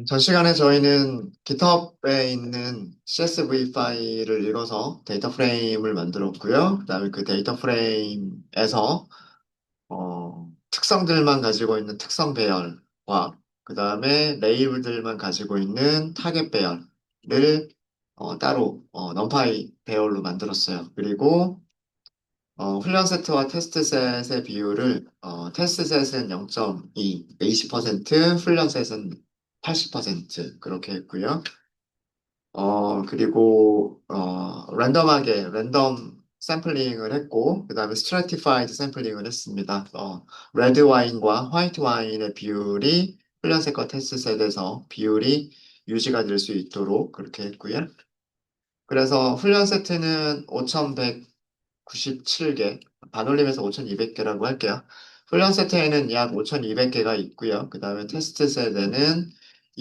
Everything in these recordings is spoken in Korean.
전 시간에 저희는 GitHub에 있는 CSV 파일을 읽어서 데이터 프레임을 만들었고요. 그다음에 그 데이터 프레임에서 특성들만 가지고 있는 특성 배열과 그다음에 레이블들만 가지고 있는 타겟 배열을 따로 numPy 배열로 만들었어요. 그리고 훈련 세트와 테스트 셋의 비율을 테스트 셋은 0.2, 20%, 훈련 셋은 80% 그렇게 했고요. 그리고 랜덤하게 랜덤 샘플링을 했고 그다음에 스트래티파이드 샘플링을 했습니다. 레드 와인과 화이트 와인의 비율이 훈련 셋과 테스트 셋에서 비율이 유지가 될 수 있도록 그렇게 했고요. 그래서 훈련 세트는 5,197개, 반올림해서 5,200개라고 할게요. 훈련 세트에는 약 5,200개가 있고요. 그 다음에 테스트 세트는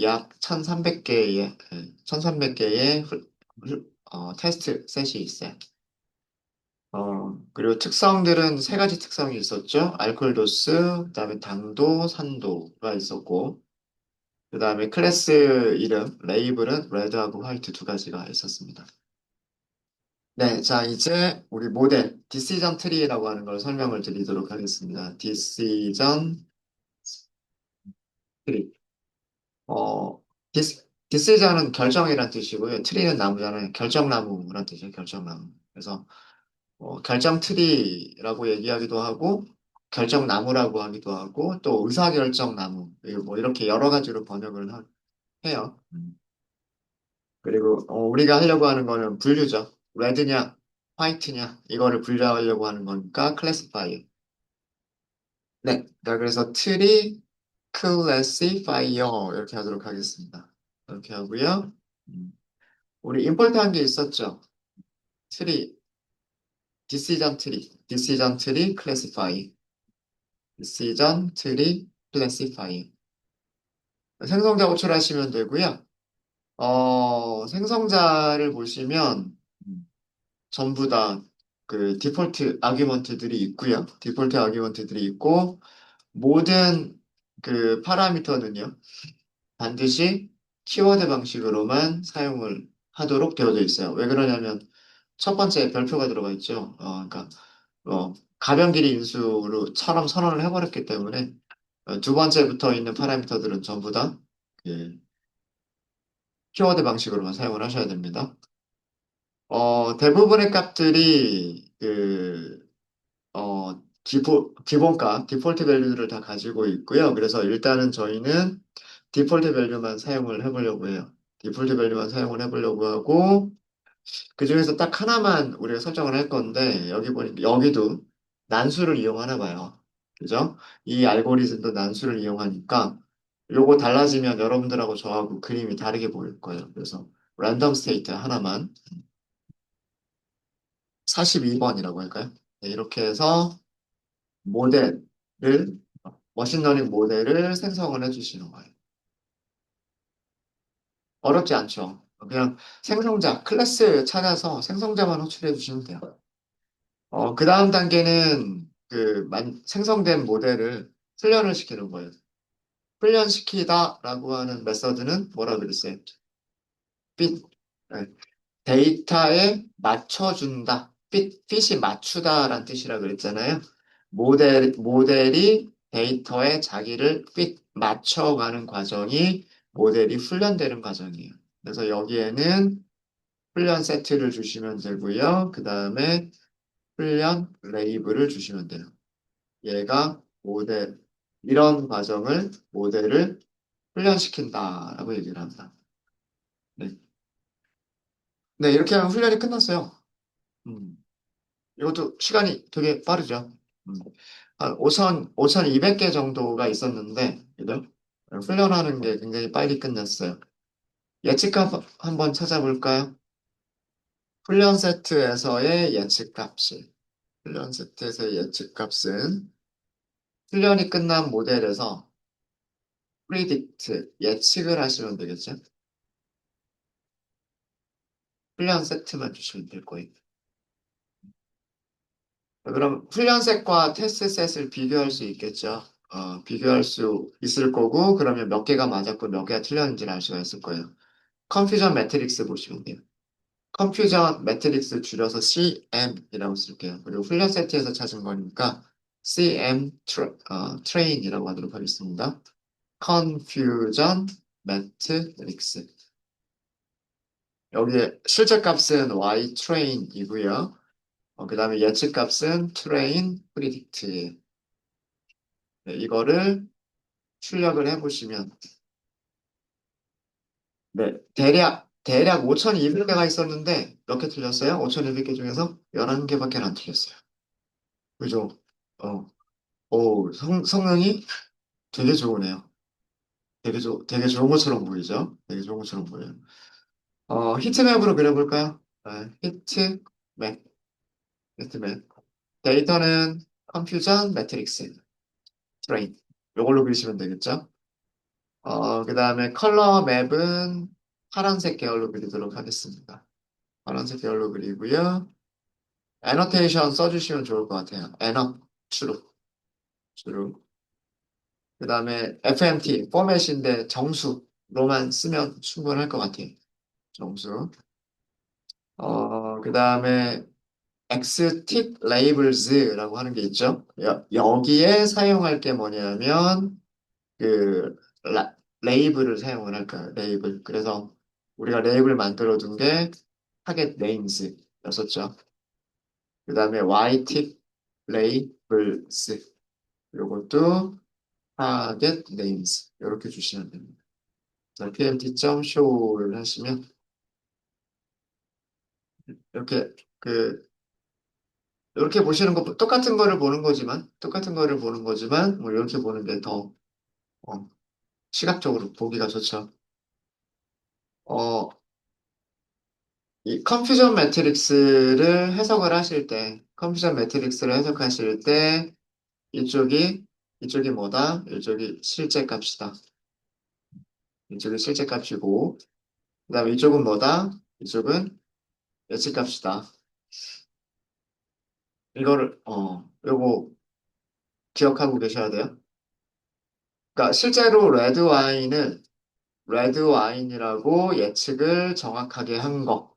약 1,300개의, 테스트 셋이 있어요. 그리고 특성들은 세 가지 특성이 있었죠. 알코올 도수, 그 다음에 당도, 산도가 있었고, 그 다음에 클래스 이름, 레이블은 레드하고 화이트 두 가지가 있었습니다. 네, 자, 이제 우리 모델, 디시전 트리라고 하는 걸 설명을 드리도록 하겠습니다. 디시전 트리. 어, 디시전은 결정이란 뜻이고요. 트리는 나무잖아요. 결정나무란 뜻이에요, 결정나무. 그래서, 결정 트리라고 얘기하기도 하고, 결정나무라고 하기도 하고, 또 의사결정나무, 그리고 뭐 이렇게 여러 가지로 번역을 해요. 그리고, 우리가 하려고 하는 거는 분류죠. 레드냐, 화이트냐, 이거를 분류하려고 하는 거니까 클래시파이어. 네, 자, 그래서 트리 클래시파이어 이렇게 하도록 하겠습니다. 이렇게 하고요. 음, 우리 임포트한 게 있었죠. 트리, 디시전 트리 클래시파이, 디시전 트리 클래시파이. 생성자 호출하시면 되고요. 생성자를 보시면 전부 다 그 디폴트 아규먼트들이 있고요. 디폴트 아규먼트들이 있고 모든 그 파라미터는요. 반드시 키워드 방식으로만 사용을 하도록 되어져 있어요. 왜 그러냐면 첫 번째 별표가 들어가 있죠. 그러니까 가변 길이 인수로처럼 선언을 해버렸기 때문에 두 번째부터 있는 파라미터들은 전부 다 그 키워드 방식으로만 사용을 하셔야 됩니다. 대부분의 값들이 기본값, 디폴트 밸류들을 다 가지고 있고요. 그래서 일단은 저희는 디폴트 밸류만 사용을 해보려고 해요. 디폴트 밸류만 사용을 해보려고 하고, 그 중에서 딱 하나만 우리가 설정을 할 건데, 여기 보니까, 여기도 난수를 이용하나 봐요. 그죠? 이 알고리즘도 난수를 이용하니까, 요거 달라지면 여러분들하고 저하고 그림이 다르게 보일 거예요. 그래서, 랜덤 스테이트 하나만, 42번이라고 할까요? 네, 이렇게 해서, 모델을, 머신러닝 모델을 생성을 해주시는 거예요. 어렵지 않죠. 그냥 생성자, 클래스 찾아서 생성자만 호출해 주시면 돼요. 그 다음 단계는 생성된 모델을 훈련을 시키는 거예요. 훈련시키다라고 하는 메서드는 뭐라 그랬어요? fit, 네, 데이터에 맞춰준다. fit이 맞추다라는 뜻이라 그랬잖아요. 모델이 데이터에 자기를 fit 맞춰가는 과정이 모델이 훈련되는 과정이에요. 그래서 여기에는 훈련 세트를 주시면 되고요. 그 다음에 훈련 레이블을 주시면 돼요. 얘가 이런 과정을 모델을 훈련시킨다라고 얘기를 합니다. 네. 네, 이렇게 하면 훈련이 끝났어요. 음. 이것도 시간이 되게 빠르죠. 음. 한 5,200개 정도가 있었는데, 그죠? 훈련하는 게 굉장히 빨리 끝났어요. 예측값 한번 찾아볼까요? 훈련 세트에서의 예측값이. 훈련 세트에서의 예측값은 훈련이 끝난 모델에서 predict, 예측을 하시면 되겠죠? 훈련 세트만 주시면 될 거예요. 그럼 훈련 셋과 테스트 셋을 비교할 수 있겠죠? 비교할 수 있을 거고, 그러면 몇 개가 맞았고 몇 개가 틀렸는지를 알 수가 있을 거예요. 컨퓨전 매트릭스 보시면 돼요. 컨퓨전 매트릭스 줄여서 CM이라고 쓸게요. 그리고 훈련 세트에서 찾은 거니까 CM 트레인이라고 하도록 하겠습니다. 컨퓨전 매트릭스. 여기에 실제 값은 Y 트레인이고요. 그 다음에 예측 값은 트레인 프리딕트예요. 네, 이거를 출력을 해보시면 네, 대략 5,200개가 있었는데 몇 개 틀렸어요? 5,200개 중에서 11개밖에 안 틀렸어요. 그죠? 어, 성능이 되게 좋으네요. 되게 좋은 것처럼 보이죠? 되게 좋은 것처럼 보여요. 히트맵으로 그려볼까요? 네, 히트맵, 히트맵. 데이터는 컴퓨전 매트릭스, 트레인. 이걸로 그리시면 되겠죠? 그 다음에 컬러 맵은 파란색 계열로 그리도록 하겠습니다. 파란색 계열로 그리고요. 애너테이션 써주시면 좋을 것 같아요. 애너, 주로. 그 다음에 FMT, 포맷인데 정수로만 쓰면 충분할 것 같아요. 정수. 그 다음에 Xtip Labels라고 하는 게 있죠. 여기에 사용할 게 뭐냐면, 그, 레이블을 사용을 할까요? 레이블. 그래서 우리가 레이블 만들어둔 게 타겟 네임즈였었죠. 그 다음에 Ytip Labels. 요것도 타겟 네임즈. 이렇게 주시면 됩니다. 자, pmt.show를 하시면, 이렇게, 이렇게 보시는 거, 똑같은 거를 보는 거지만, 뭐, 이렇게 보는 게 더, 어, 시각적으로 보기가 좋죠. 어, 이 컴퓨전 매트릭스를 해석하실 때, 이쪽이, 이쪽이 뭐다? 이쪽이 실제 값이다. 이쪽이 실제 값이고, 그 다음에 이쪽은 뭐다? 이쪽은 예측 값이다. 요거 기억하고 계셔야 돼요. 그러니까 실제로 레드 와인이라고 예측을 정확하게 한 거,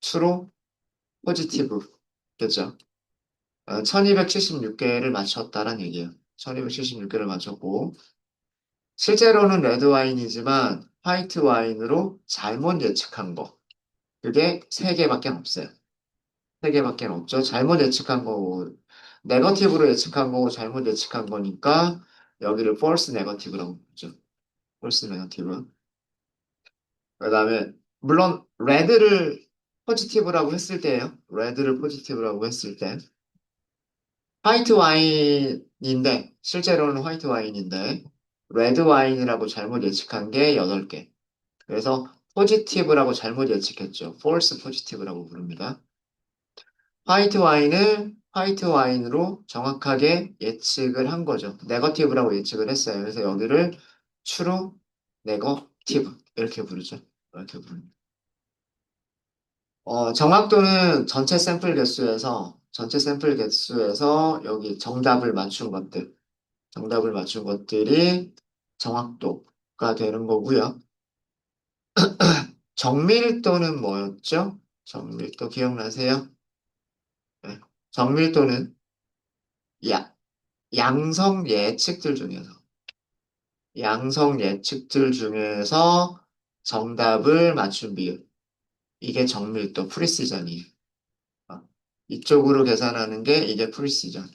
true, positive겠죠. 1276개를 맞췄다란 얘기예요. 1276개를 맞췄고, 실제로는 레드 와인이지만 화이트 와인으로 잘못 예측한 거, 그게 3개밖에 없어요. 3개밖에 없죠. 잘못 예측한 거, 네거티브로 예측한 거고 잘못 예측한 거니까 여기를 false negative라고 부르죠. false negative. 그다음에 물론 레드를 포지티브라고 했을 때 화이트 와인인데 실제로는 화이트 와인인데 레드 와인이라고 잘못 예측한 게 8개. 그래서 포지티브라고 잘못 예측했죠. false positive라고 부릅니다. 화이트 와인으로 정확하게 예측을 한 거죠. 네거티브라고 예측을 했어요. 그래서 여기를 true, 네거티브 이렇게 부르죠. 이렇게 부릅니다. 정확도는 전체 샘플 개수에서 여기 정답을 맞춘 것들이 정확도가 되는 거고요. 정밀도는 뭐였죠? 정밀도 기억나세요? 네. 정밀도는 야, 양성 예측들 중에서, 양성 예측들 중에서 정답을 맞춘 비율. 이게 정밀도, 프리시전이에요. 어, 이쪽으로 계산하는 게 이게 프리시전,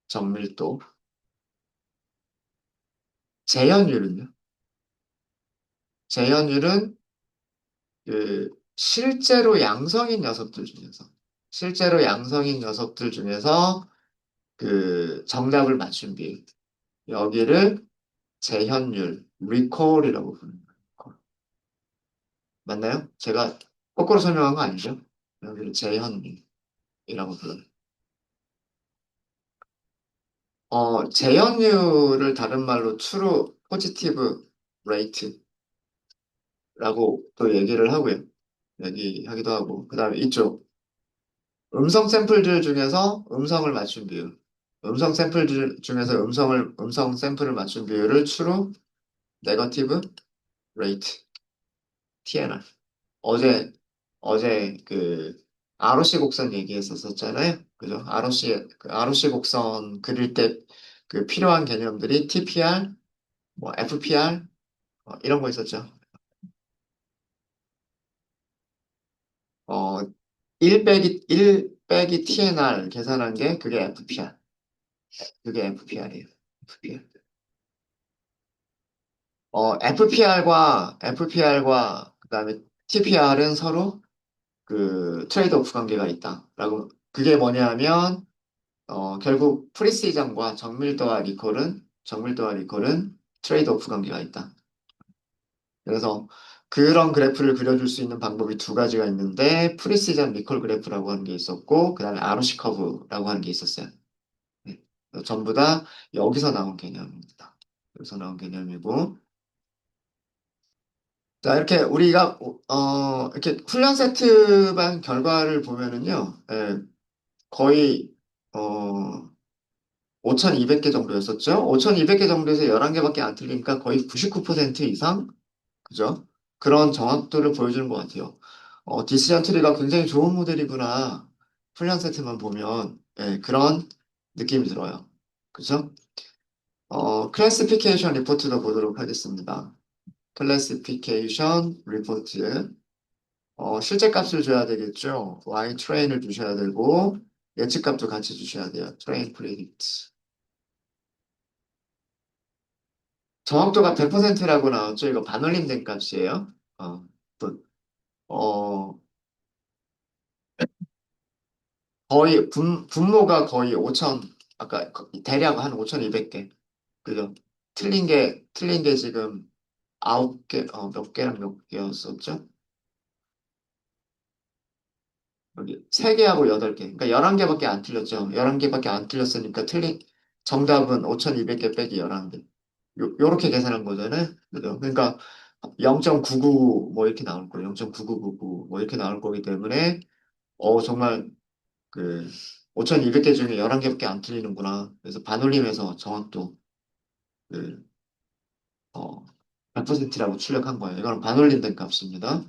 정밀도. 재현율은요? 재현율은 그 실제로 양성인 녀석들 중에서 그 정답을 맞춘 비율. 여기를 재현율, 리콜이라고 부릅니다. 맞나요? 제가 거꾸로 설명한 거 아니죠? 여기를 재현율이라고 불러요. 재현율을 다른 말로 true positive rate라고 또 얘기를 하고요. 얘기하기도 하고. 그 다음에 이쪽 음성 샘플들 중에서 음성을 맞춘 비율. 음성 샘플 중에서 음성 샘플을 맞춘 비율을 true, negative, rate, TNR. 어제 어제 그 ROC 곡선 얘기했었잖아요. 그죠? ROC 곡선 그릴 때 그 필요한 개념들이 TPR, 뭐 FPR 이런 거 있었죠. 1 빼기 TNR 계산한 게 그게 FPR. 그게 FPR이에요. FPR. FPR과 그다음에 TPR은 서로 그 트레이드 오프 관계가 있다라고. 그게 뭐냐면 결국 프리시전과 정밀도와 리콜은 트레이드 오프 관계가 있다. 그래서 그런 그래프를 그려줄 수 있는 방법이 두 가지가 있는데 프리시전 리콜 그래프라고 하는 게 있었고 그다음에 ROC 커브라고 하는 게 있었어요. 네. 전부 다 여기서 나온 개념입니다. 여기서 나온 개념이고 자 이렇게 우리가 이렇게 훈련 세트반 결과를 보면은요 거의 어 5,200개 정도였었죠? 5,200개 정도에서 11개밖에 안 틀리니까 거의 99% 이상, 그죠? 그런 정확도를 보여주는 것 같아요. 디시전 트리가 굉장히 좋은 모델이구나. 훈련 세트만 보면, 그런 느낌이 들어요. 그죠? 클래시피케이션 리포트도 보도록 하겠습니다. 클래시피케이션 리포트. 실제 값을 줘야 되겠죠? Y 트레인을 주셔야 되고, 예측값도 같이 주셔야 돼요. 트레인 프리딕트. 정확도가 100%라고 나왔죠. 이거 반올림된 값이에요. 어, 또, 어, 분모가 거의 5천, 아까 대략 한 5,200개. 그죠? 틀린 게 지금 9개, 몇 개랑 몇 개였었죠? 여기 3개하고 8개. 그러니까 11개밖에 안 틀렸죠. 11개밖에 안 틀렸으니까 정답은 5,200개 빼기 11개. 요렇게 계산한 거잖아요. 그죠? 그러니까 0.999 뭐 이렇게 나올 거예요. 0.9999 뭐 이렇게 나올 거기 때문에 정말 그 5,200개 중에 11개밖에 안 틀리는구나. 그래서 반올림해서 정확도 그, 어, 100%라고 출력한 거예요. 이거는 반올림된 값입니다.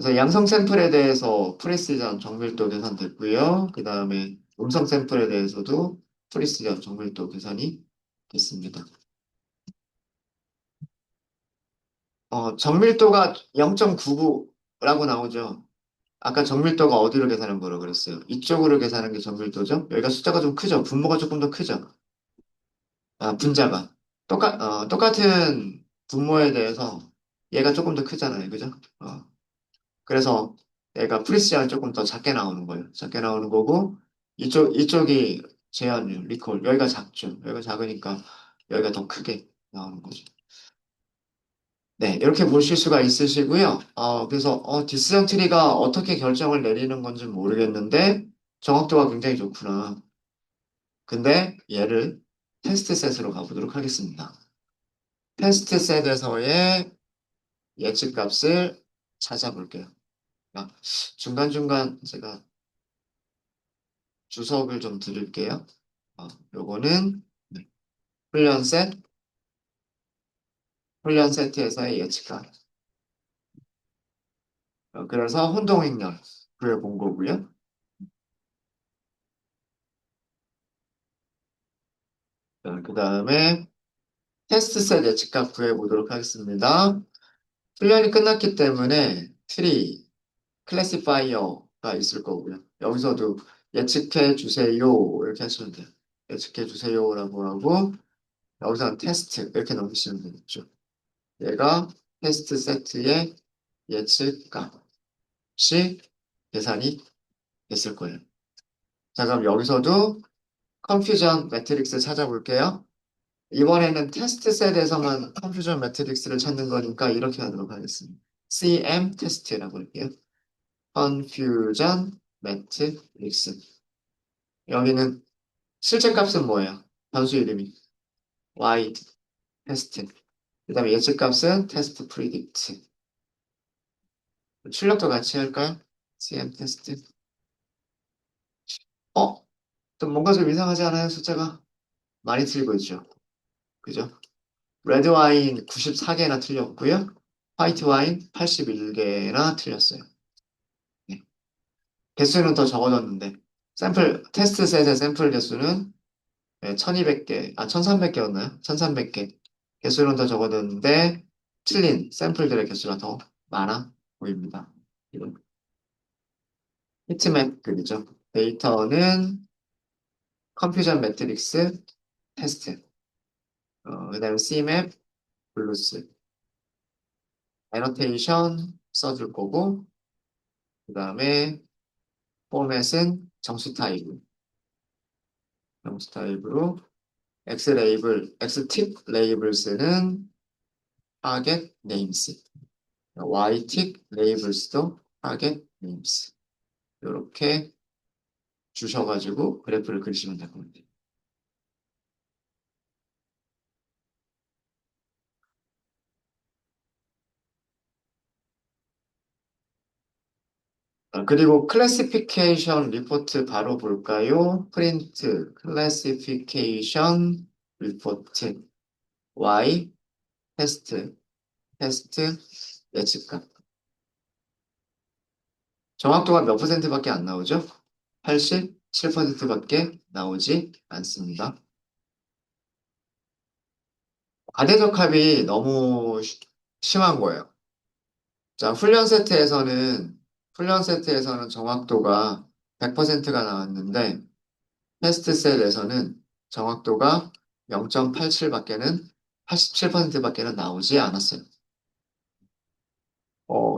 그래서 양성 샘플에 대해서 프리시전 정밀도 계산됐고요. 그 다음에 음성 샘플에 대해서도 프리시전 정밀도 계산이 됐습니다. 정밀도가 0.99라고 나오죠. 아까 정밀도가 어디로 계산한 거라고 그랬어요? 이쪽으로 계산한 게 정밀도죠? 여기가 숫자가 좀 크죠? 분모가 조금 더 크죠? 분자가. 똑같은 분모에 대해서 얘가 조금 더 크잖아요. 그죠? 그래서 얘가 프리시알 조금 더 작게 나오는 거예요. 작게 나오는 거고, 이쪽이 제한율, 리콜. 여기가 작죠. 여기가 작으니까 여기가 더 크게 나오는 거죠. 네, 이렇게 보실 수가 있으시고요. 그래서, 디스전 트리가 어떻게 결정을 내리는 건지 모르겠는데, 정확도가 굉장히 좋구나. 근데 얘를 테스트 셋으로 가보도록 하겠습니다. 테스트 셋에서의 예측 값을 찾아볼게요. 중간중간 제가 주석을 좀 드릴게요. 요거는 네, 훈련 셋, 훈련 세트에서의 예측값. 그래서 혼동행렬 구해본 거고요. 그 다음에 테스트 셋 예측값 구해보도록 하겠습니다. 훈련이 끝났기 때문에 트리, 클래시파이어가 있을 거고요. 여기서도 예측해 주세요. 이렇게 하시면 돼요. 예측해 주세요라고 하고, 여기서는 테스트 이렇게 넣으시면 되겠죠. 얘가 테스트 세트의 예측값이 계산이 됐을 거예요. 자, 그럼 여기서도 컨퓨전 매트릭스 찾아볼게요. 이번에는 테스트 셋에서만 컨퓨전 매트릭스를 찾는 거니까 이렇게 하도록 하겠습니다. CM 테스트라고 할게요. 컨퓨전 매트릭스. 여기는 실제 값은 뭐예요? 변수 이름이 y 테스트. 그 다음에 예측 값은 테스트 프리딕트. 출력도 같이 할까요? CM 테스트. 어? 좀 뭔가 좀 이상하지 않아요? 숫자가 많이 틀리고 있죠. 그죠? 레드 와인 94개나 틀렸고요. 화이트 와인 81개나 틀렸어요. 네. 개수는 더 적어졌는데 샘플 테스트 셋의 샘플 개수는 1200개, 1300개였나요? 1300개. 개수는 더 적어졌는데 틀린 샘플들의 개수가 더 많아 보입니다. 이런 히트맵 그리죠. 데이터는 컴퓨전 매트릭스 테스트, 그다음에 CMap, 블루스, 애노테이션 써줄 거고, 그다음에 포맷은 정수 타입, 정수 타입으로 X 레이블, X 팁 레이블스는 타겟 네임스, Y 팁 레이블스도 타겟 네임스. 이렇게 주셔가지고 그래프를 그리시면 될 겁니다. 그리고 클래시피케이션 리포트 바로 볼까요? 프린트 클래시피케이션 리포트 Y 테스트 예측값. 정확도가 몇 퍼센트밖에 안 나오죠? 87%밖에 나오지 않습니다. 과대적합이 너무 심한 거예요. 자, 훈련 세트에서는 정확도가 100%가 나왔는데 테스트 셋에서는 정확도가 0.87밖에는 87%밖에는 나오지 않았어요.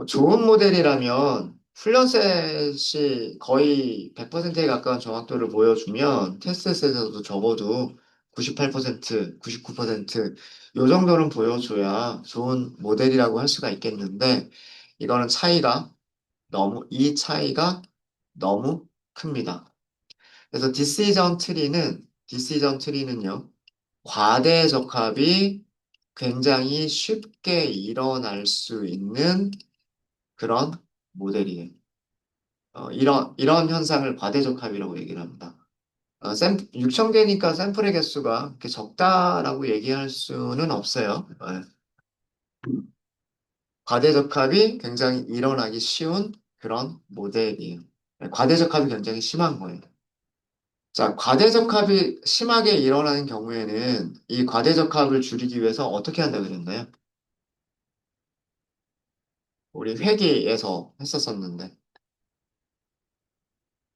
좋은 모델이라면 플런셋이 거의 100%에 가까운 정확도를 보여주면 테스트셋에서도 적어도 98%, 99%, 요 정도는 보여줘야 좋은 모델이라고 할 수가 있겠는데 이거는 이 차이가 너무 큽니다. 그래서 디시전 트리는요, 과대 적합이 굉장히 쉽게 일어날 수 있는 그런 모델이에요. 이런 현상을 과대적합이라고 얘기를 합니다. 6,000개니까 샘플의 개수가 그렇게 적다라고 얘기할 수는 없어요. 과대적합이 굉장히 일어나기 쉬운 그런 모델이에요. 과대적합이 굉장히 심한 거예요. 자, 과대적합이 심하게 일어나는 경우에는 이 과대적합을 줄이기 위해서 어떻게 한다고 그랬나요? 우리 회계에서 했었었는데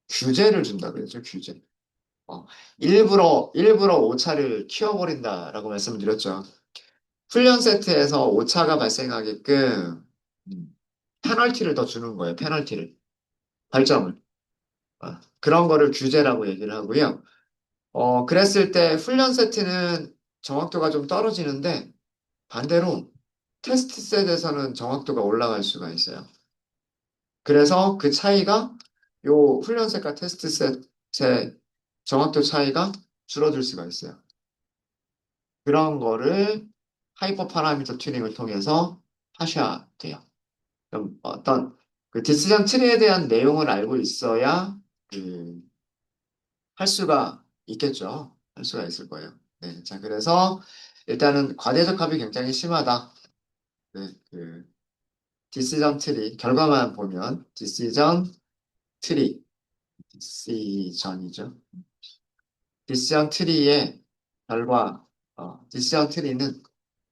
규제를 준다 그랬죠, 규제. 어, 일부러 오차를 키워버린다라고 말씀을 드렸죠. 훈련 세트에서 오차가 발생하게끔 페널티를 더 주는 거예요. 페널티를. 벌점을. 그런 거를 규제라고 얘기를 하고요. 그랬을 때 훈련 세트는 정확도가 좀 떨어지는데 반대로 테스트 셋에서는 정확도가 올라갈 수가 있어요. 그래서 그 차이가 요 훈련 셋과 테스트 셋의 정확도 차이가 줄어들 수가 있어요. 그런 거를 하이퍼 파라미터 튜닝을 통해서 하셔야 돼요. 그럼 어떤 그 디시전 트리에 대한 내용을 알고 있어야 그 할 수가 있겠죠. 할 수가 있을 거예요. 네, 자 그래서 일단은 과대적합이 굉장히 심하다. 네, 그 디시전 트리 결과만 보면 트리 디시전이죠. 디시전 트리의 결과 디시전 트리는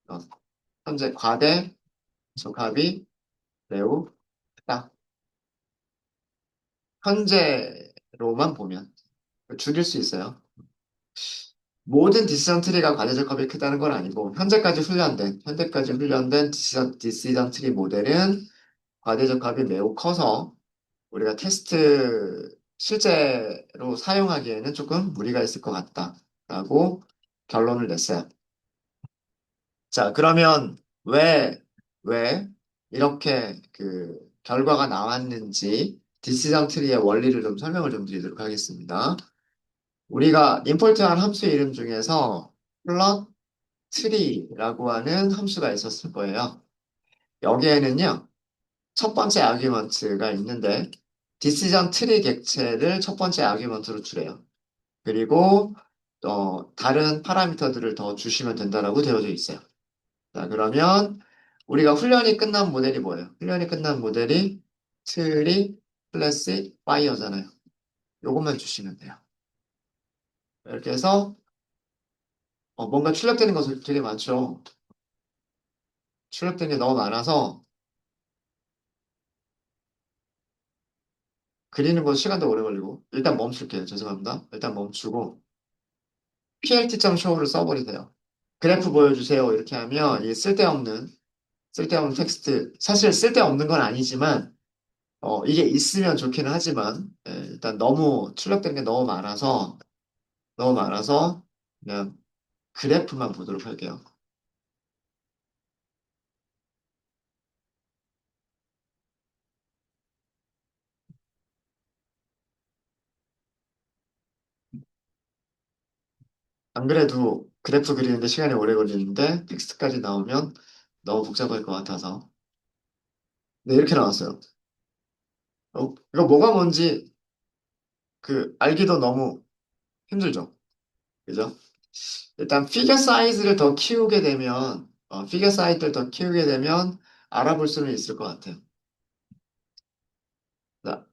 어, 현재 과대 적합이 매우 크다. 현재로만 보면 줄일 수 있어요. 모든 디시전 트리가 과대적합이 크다는 건 아니고 현재까지 훈련된 디시전 트리 모델은 과대적합이 매우 커서 우리가 실제로 사용하기에는 조금 무리가 있을 것 같다라고 결론을 냈어요. 자, 그러면 왜 이렇게 그 결과가 나왔는지 디시전 트리의 원리를 좀 설명을 좀 드리도록 하겠습니다. 우리가 임포트한 함수 이름 중에서 플롯 트리라고 하는 함수가 있었을 거예요. 여기에는요, 첫 번째 아규먼트가 있는데 디시전 트리 객체를 첫 번째 아규먼트로 주래요. 그리고 다른 파라미터들을 더 주시면 된다라고 되어져 있어요. 자, 그러면 우리가 훈련이 끝난 모델이 뭐예요? 훈련이 끝난 모델이 트리, 클래시, 파이어잖아요. 요것만 주시면 돼요. 이렇게 해서 뭔가 출력되는 것이 되게 많죠. 출력되는 게 너무 많아서 그리는 거 시간도 오래 걸리고 일단 멈출게요. 죄송합니다. 일단 멈추고 plt.show를 써버리세요. 그래프 보여주세요. 이렇게 하면 이 쓸데없는 텍스트 사실 쓸데없는 건 아니지만 이게 있으면 좋기는 하지만 일단 너무 출력되는 게 너무 많아서 그냥 그래프만 보도록 할게요. 안 그래도 그래프 그리는데 시간이 오래 걸리는데 텍스트까지 나오면 너무 복잡할 것 같아서 네 이렇게 나왔어요. 이거 뭐가 뭔지 알기도 너무 힘들죠. 그죠? 일단 피겨 사이즈를 더 키우게 되면 알아볼 수는 있을 것 같아요. 자,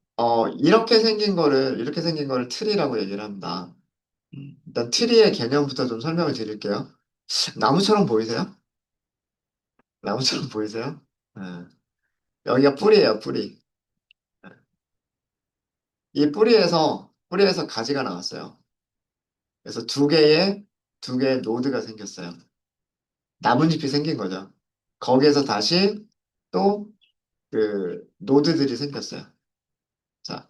이렇게 생긴 거를 트리라고 얘기를 합니다. 일단 트리의 개념부터 좀 설명을 드릴게요. 나무처럼 보이세요? 나무처럼 보이세요? 네. 여기가 뿌리예요, 뿌리. 이 뿌리에서 가지가 나왔어요. 그래서 두 개의 노드가 생겼어요. 나뭇잎이 생긴 거죠. 거기에서 다시 또 노드들이 생겼어요. 자,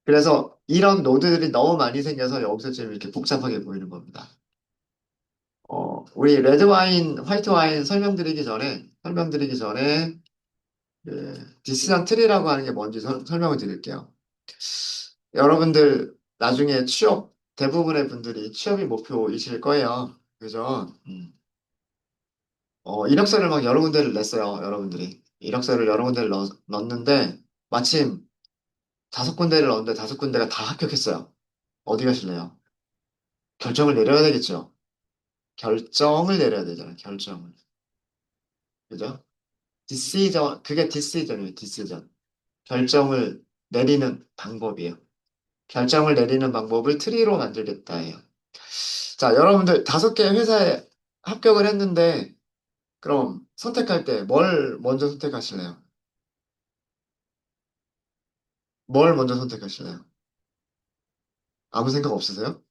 그래서 이런 노드들이 너무 많이 생겨서 여기서 지금 이렇게 복잡하게 보이는 겁니다. 우리 레드 와인, 화이트 와인 설명드리기 전에 디시전 트리라고 하는 게 뭔지 설명을 드릴게요. 여러분들 나중에 대부분의 분들이 취업이 목표이실 거예요. 그죠? 이력서를 막 여러 군데를 냈어요, 여러분들이. 이력서를 여러 군데를 넣었는데, 마침 5군데를 넣었는데 5군데가 다 합격했어요. 어디 가실래요? 결정을 내려야 되겠죠. 결정을 내려야 되잖아요, 결정을. 그죠? 그게 디시전이에요, 디시전. 결정을 내리는 방법이에요. 결정을 내리는 방법을 트리로 만들겠다 해요. 자, 여러분들 5개의 회사에 합격을 했는데, 그럼 선택할 때 뭘 먼저 선택하실래요? 뭘 먼저 선택하실래요? 아무 생각 없으세요?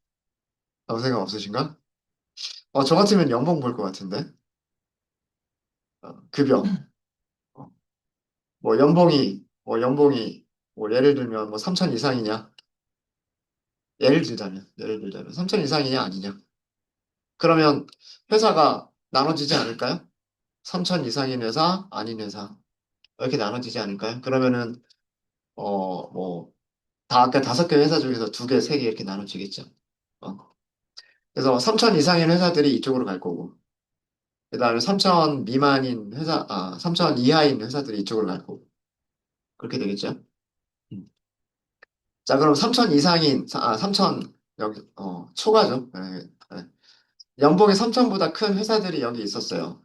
아무 생각 없으신가? 저 같으면 연봉 볼 것 같은데. 급여. 어, 연봉이, 예를 들면 3천 이상이냐? 예를 들자면 3천 이상이냐, 아니냐? 그러면 회사가 나눠지지 않을까요? 3천 이상인 회사, 아닌 회사. 이렇게 나눠지지 않을까요? 그러면은, 아까 5개 회사 중에서 2개, 3개 이렇게 나눠지겠죠. 어. 그래서 3천 이상인 회사들이 이쪽으로 갈 거고, 그 다음에 3천 이하인 회사들이 이쪽으로 갈 거고, 그렇게 되겠죠. 음. 자, 그럼 3천 이상인, 3천, 여기, 초과죠. 네, 네. 연봉이 3천보다 큰 회사들이 여기 있었어요.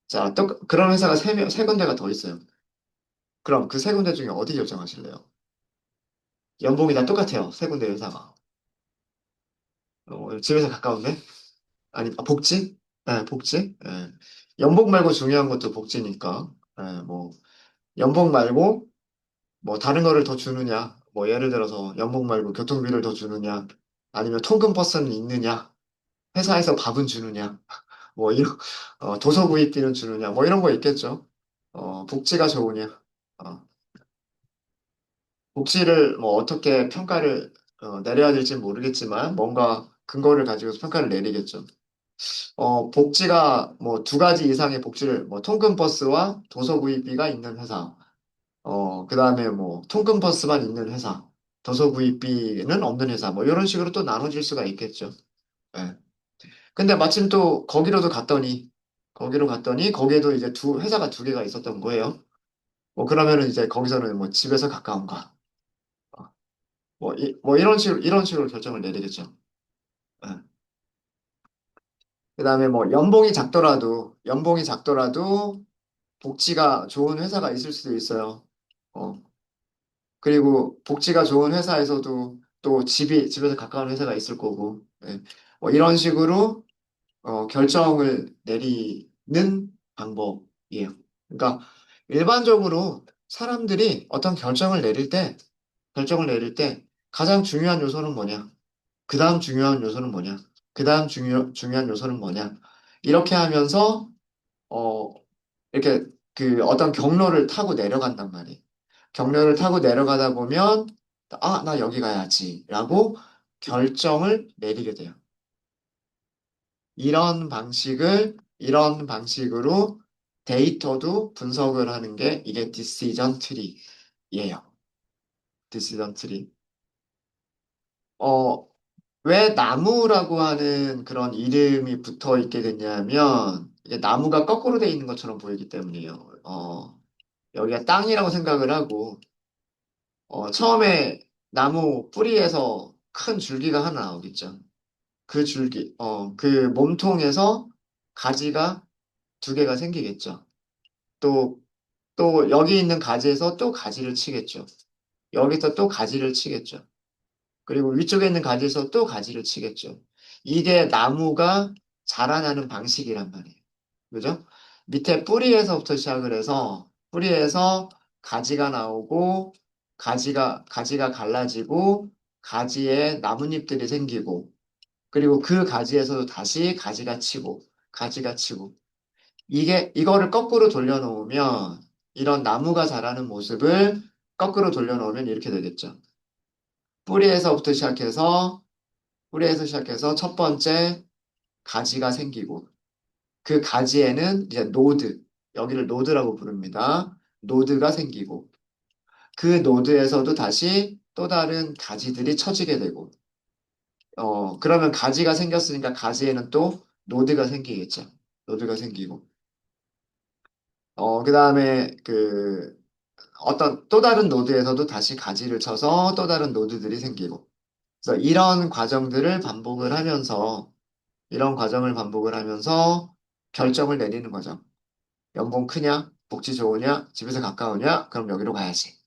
자, 또 그런 회사가 세 군데가 더 있어요. 그럼 그 세 군데 중에 어디 결정하실래요? 연봉이 다 똑같아요. 세 군데 회사가. 집에서 가까운데? 아니, 복지? 네, 복지? 네. 연봉 말고 중요한 것도 복지니까. 네, 연봉 말고, 다른 거를 더 주느냐. 예를 들어서, 연봉 말고 교통비를 더 주느냐. 아니면 통근 버스는 있느냐. 회사에서 밥은 주느냐. 이런, 도서구입비는 주느냐. 이런 거 있겠죠. 복지가 좋으냐. 어, 복지를 어떻게 평가를 내려야 될지 모르겠지만, 뭔가 근거를 가지고 평가를 내리겠죠. 복지가 2가지 이상의 복지를, 통근 버스와 도서 구입비가 있는 회사, 그 다음에 통근 버스만 있는 회사, 도서 구입비는 없는 회사, 이런 식으로 또 나눠질 수가 있겠죠. 예. 근데 마침 또 거기로 갔더니, 거기에도 이제 회사가 2개가 있었던 거예요. 그러면은 이제 거기서는 집에서 가까운가? 뭐 이런 식으로 결정을 내리겠죠. 예. 그다음에 뭐 연봉이 작더라도 복지가 좋은 회사가 있을 수도 있어요. 어, 그리고 복지가 좋은 회사에서도 또 집에서 가까운 회사가 있을 거고, 예. 뭐 이런 식으로 결정을 내리는 방법이에요. 그러니까 일반적으로 사람들이 어떤 결정을 내릴 때 가장 중요한 요소는 뭐냐? 그 다음 중요한 요소는 뭐냐? 그 다음 중요한 요소는 뭐냐? 이렇게 하면서, 어, 이렇게 그 어떤 경로를 타고 내려간단 말이에요. 경로를 타고 내려가다 보면, 아, 나 여기 가야지. 라고 결정을 내리게 돼요. 이런 방식으로 데이터도 분석을 하는 게 이게 디시전 트리예요. 디시전 트리. 어, 왜 나무라고 하는 그런 이름이 붙어 있게 됐냐면, 이게 나무가 거꾸로 돼 있는 것처럼 보이기 때문이에요. 여기가 땅이라고 생각을 하고, 처음에 나무 뿌리에서 큰 줄기가 하나 나오겠죠. 그 몸통에서 가지가 두 개가 생기겠죠. 또, 또 여기 있는 가지에서 또 가지를 치겠죠. 여기서 또 가지를 치겠죠. 그리고 위쪽에 있는 가지에서 또 가지를 치겠죠. 이게 나무가 자라나는 방식이란 말이에요. 그죠? 밑에 뿌리에서부터 시작을 해서 뿌리에서 가지가 나오고 가지가 갈라지고 가지에 나뭇잎들이 생기고 그리고 그 가지에서도 다시 가지가 치고 이거를 거꾸로 돌려놓으면 이런 나무가 자라는 모습을 거꾸로 돌려놓으면 이렇게 되겠죠. 뿌리에서부터 시작해서 뿌리에서 시작해서 첫 번째 가지가 생기고 그 가지에는 이제 여기를 노드라고 부릅니다. 노드가 생기고 그 노드에서도 다시 또 다른 가지들이 쳐지게 되고 그러면 가지가 생겼으니까 가지에는 또 노드가 생기겠죠. 노드가 생기고 그다음에 어떤 또 다른 노드에서도 다시 가지를 쳐서 또 다른 노드들이 생기고 그래서 이런 과정을 반복을 하면서 결정을 내리는 거죠. 연봉 크냐? 복지 좋으냐? 집에서 가까우냐? 그럼 여기로 가야지.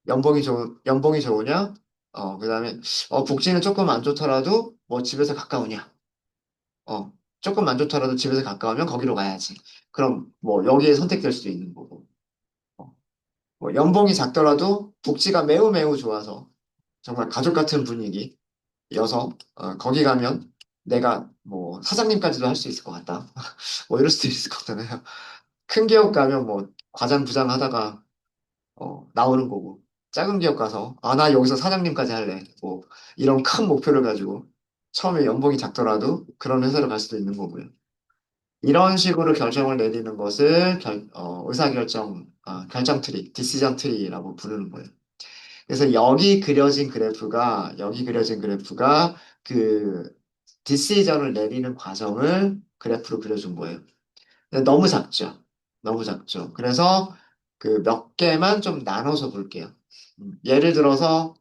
연봉이 좋으냐? 그다음에 복지는 조금 안 좋더라도 뭐 집에서 가까우냐? 어, 조금 안 좋더라도 집에서 가까우면 거기로 가야지. 그럼 뭐 여기에 선택될 수도 있는 거고. 어, 뭐 연봉이 작더라도 복지가 매우 매우 좋아서 정말 가족 같은 분위기여서 거기 가면 내가 뭐 사장님까지도 할 수 있을 것 같다. 뭐 이럴 수도 있을 것 같잖아요. 큰 기업 가면 뭐 과장 부장 하다가 나오는 거고 작은 기업 가서 아 나 여기서 사장님까지 할래. 뭐 이런 큰 목표를 가지고 처음에 연봉이 작더라도 그런 회사를 갈 수도 있는 거고요. 이런 식으로 결정을 내리는 것을 결정 트리, 디시전 트리라고 부르는 거예요. 그래서 여기 그려진 그래프가 그 디시전을 내리는 과정을 그래프로 그려준 거예요. 근데 너무 작죠. 너무 작죠. 그래서 그 몇 개만 좀 나눠서 볼게요. 예를 들어서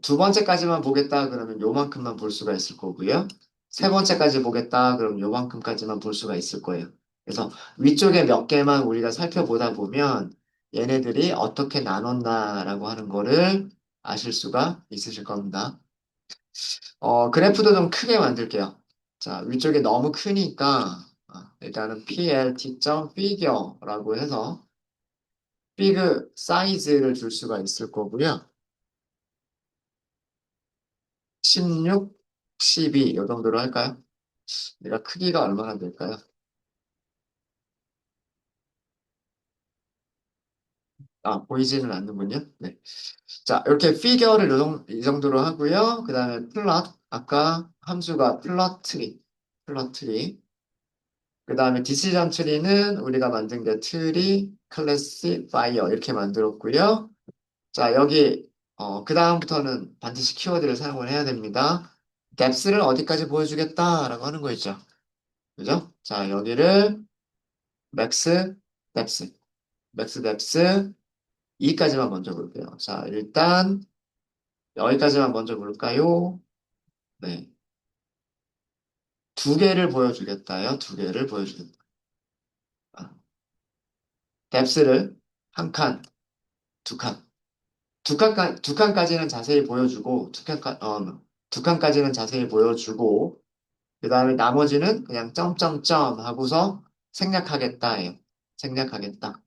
두 번째까지만 보겠다 그러면 요만큼만 볼 수가 있을 거고요. 세 번째까지 보겠다 그러면 요만큼까지만 볼 수가 있을 거예요. 그래서 위쪽에 몇 개만 우리가 살펴보다 보면 얘네들이 어떻게 나눴나라고 하는 거를 아실 수가 있으실 겁니다. 그래프도 좀 크게 만들게요. 자, 위쪽에 너무 크니까 일단은 plt.figure라고 해서 fig 사이즈를 줄 수가 있을 거고요. 16, 12, 이 정도로 할까요? 내가 크기가 얼마나 될까요? 보이지는 않는군요. 네. 자, 이렇게 피겨를 이 정도로 하고요. 그 다음에 아까 함수가 플럿 트리. 그 다음에 디시전 트리는 우리가 만든 게 트리, 클래시파이어 이렇게 만들었고요. 자, 그 다음부터는 반드시 키워드를 사용을 해야 됩니다. 뎁스를 어디까지 보여주겠다라고 하는 거 있죠. 그죠? 자, 여기를 맥스, 뎁스, 맥스 뎁스 2까지만 먼저 볼게요. 자, 일단 여기까지만 먼저 볼까요? 네. 두 개를 보여주겠다요. 두 개를 보여주겠다. 뎁스를 한 칸, 두 칸. 두 칸까지는 자세히 보여주고, 두 칸까지는 자세히 보여주고, 그 다음에 나머지는 그냥 점점점 하고서 생략하겠다예요. 생략하겠다.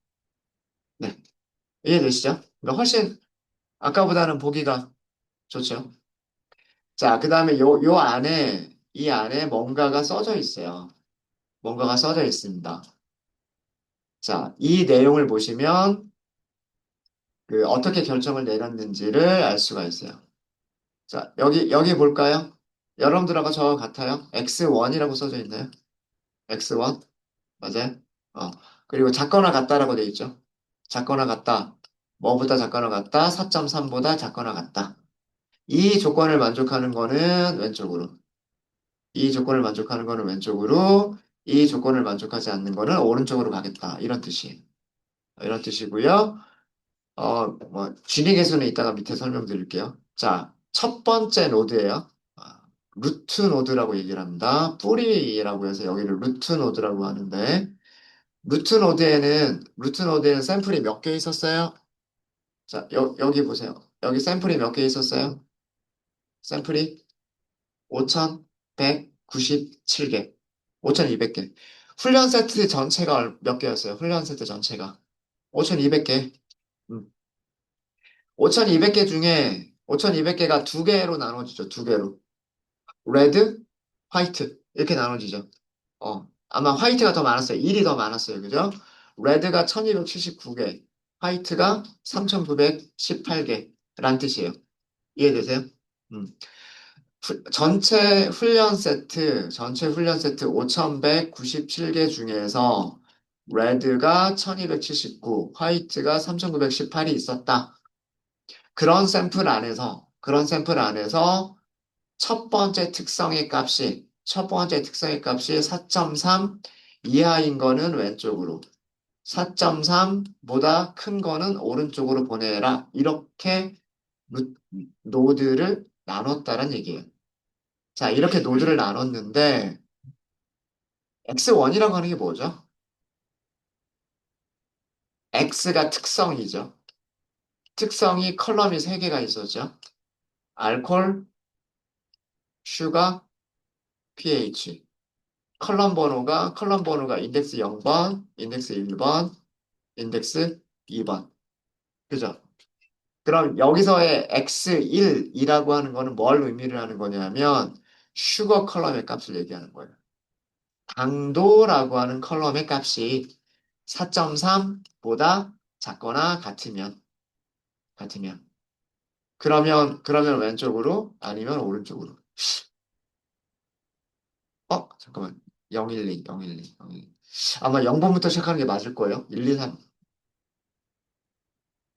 네. 이해되시죠? 그러니까 훨씬 아까보다는 보기가 좋죠. 자, 그 다음에 요 안에, 이 안에 뭔가가 써져 있어요. 뭔가가 써져 있습니다. 자, 이 내용을 보시면 그 어떻게 결정을 내렸는지를 알 수가 있어요. 자, 여기 볼까요? 여러분들하고 저 같아요? X1이라고 써져 있나요? X1? 맞아요? 어. 그리고 작거나 같다라고 돼 있죠. 작거나 같다. 뭐보다 작거나 같다? 4.3보다 작거나 같다. 이 조건을 만족하는 거는 왼쪽으로. 이 조건을 만족하는 거는 왼쪽으로. 이 조건을 만족하지 않는 거는 오른쪽으로 가겠다. 이런 뜻이에요. 이런 뜻이고요. 진위 계수는 이따가 밑에 설명드릴게요. 자, 첫 번째 노드예요. 루트 노드라고 얘기를 합니다. 뿌리라고 해서 여기를 루트 노드라고 하는데, 루트 노드에는 샘플이 몇 개 있었어요? 자, 여기 보세요. 여기 샘플이 몇 개 있었어요? 샘플이 5,197개. 5,200개. 훈련 세트 전체가 몇 개였어요? 훈련 세트 전체가. 5,200개. 5,200개 중에 5,200개가 두 개로 나눠지죠. 두 개로. 레드, 화이트 이렇게 나눠지죠. 아마 화이트가 더 많았어요. 1이 더 많았어요. 그죠? 레드가 1279개, 화이트가 3918개란 뜻이에요. 이해되세요? 음. 전체 훈련 세트 5197개 중에서 레드가 1279, 화이트가 3918이 있었다. 그런 샘플 안에서 첫 번째 특성의 값이 4.3 이하인 거는 왼쪽으로, 4.3보다 큰 거는 오른쪽으로 보내라. 이렇게 노드를 나눴다는 얘기예요. 자, 이렇게 노드를 나눴는데, X1이라고 하는 게 뭐죠? X가 특성이죠. 특성이 컬럼이 3개가 있었죠. 알콜, 슈가, pH. 컬럼 번호가 인덱스 0번, 인덱스 1번, 인덱스 2번. 그죠? 그럼 여기서의 x1이라고 하는 거는 뭘 의미를 하는 거냐면 슈거 컬럼의 값을 얘기하는 거예요. 당도라고 하는 컬럼의 값이 4.3보다 작거나 같으면. 그러면 왼쪽으로 아니면 오른쪽으로. 잠깐만. 012, 012, 012. 아마 0번부터 시작하는 게 맞을 거예요. 1, 2, 3.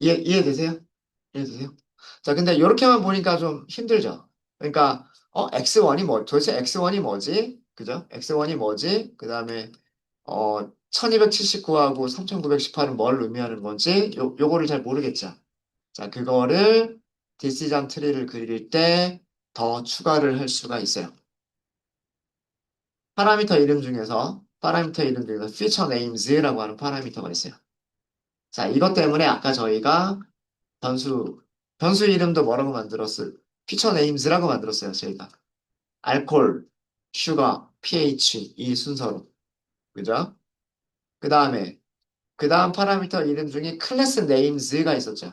이해되세요? 이해되세요? 자, 근데 이렇게만 보니까 좀 힘들죠? 그러니까, 도대체 X1이 뭐지? 그죠? X1이 뭐지? 그 다음에, 1279하고 3918은 뭘 의미하는 건지, 요거를 잘 모르겠죠? 자, 그거를 디시전 트리를 그릴 때 더 추가를 할 수가 있어요. 파라미터 이름 중에서 feature names라고 하는 파라미터가 있어요. 자, 이것 때문에 아까 저희가 변수, 변수 이름도 뭐라고 만들었어요? 피처 네임즈라고 만들었어요, 저희가. 알콜, 슈가, pH 이 순서로. 그죠? 그 다음에, 그 다음 파라미터 이름 중에 클래스 네임즈가 있었죠.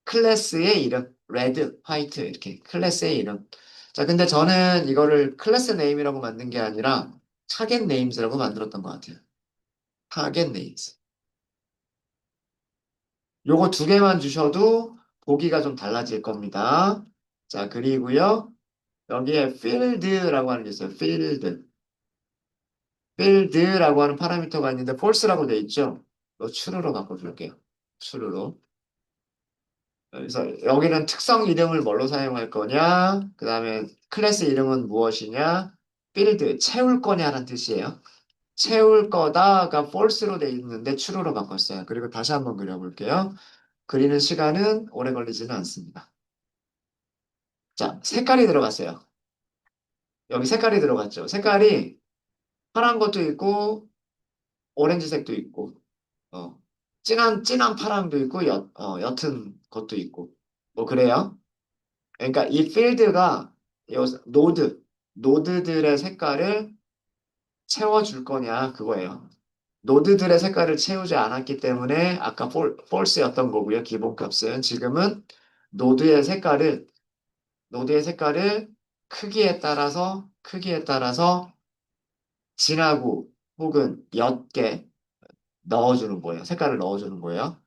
클래스의 이름, 레드, 화이트 이렇게 클래스의 이름. 자, 근데 저는 이거를 클래스 네임이라고 만든 게 아니라 타겟 네임즈라고 만들었던 것 같아요. 타겟 네임즈. 요거 두 개만 주셔도 보기가 좀 달라질 겁니다. 자, 그리고요. 여기에 field라고 하는 게 있어요. field라고 하는 파라미터가 있는데 false라고 돼 있죠. 이거 true로 바꿔줄게요. true로. 그래서 여기는 특성 이름을 뭘로 사용할 거냐? 그 다음에 클래스 이름은 무엇이냐? field, 채울 거냐라는 뜻이에요. 채울 거다가 false로 돼 있는데 true로 바꿨어요. 그리고 다시 한번 그려볼게요. 그리는 시간은 오래 걸리지는 않습니다. 자, 색깔이 들어갔어요. 여기 색깔이 들어갔죠. 색깔이 파란 것도 있고, 오렌지색도 있고, 어, 진한 파랑도 있고, 옅은 것도 있고. 뭐, 그래요. 그러니까 이 필드가 요 노드들의 색깔을 채워줄 거냐, 그거예요. 노드들의 색깔을 채우지 않았기 때문에 아까 폴스였던 거고요. 기본값은. 지금은 노드의 색깔을, 노드의 색깔을 크기에 따라서 진하고 혹은 옅게 넣어주는 거예요. 색깔을 넣어주는 거예요.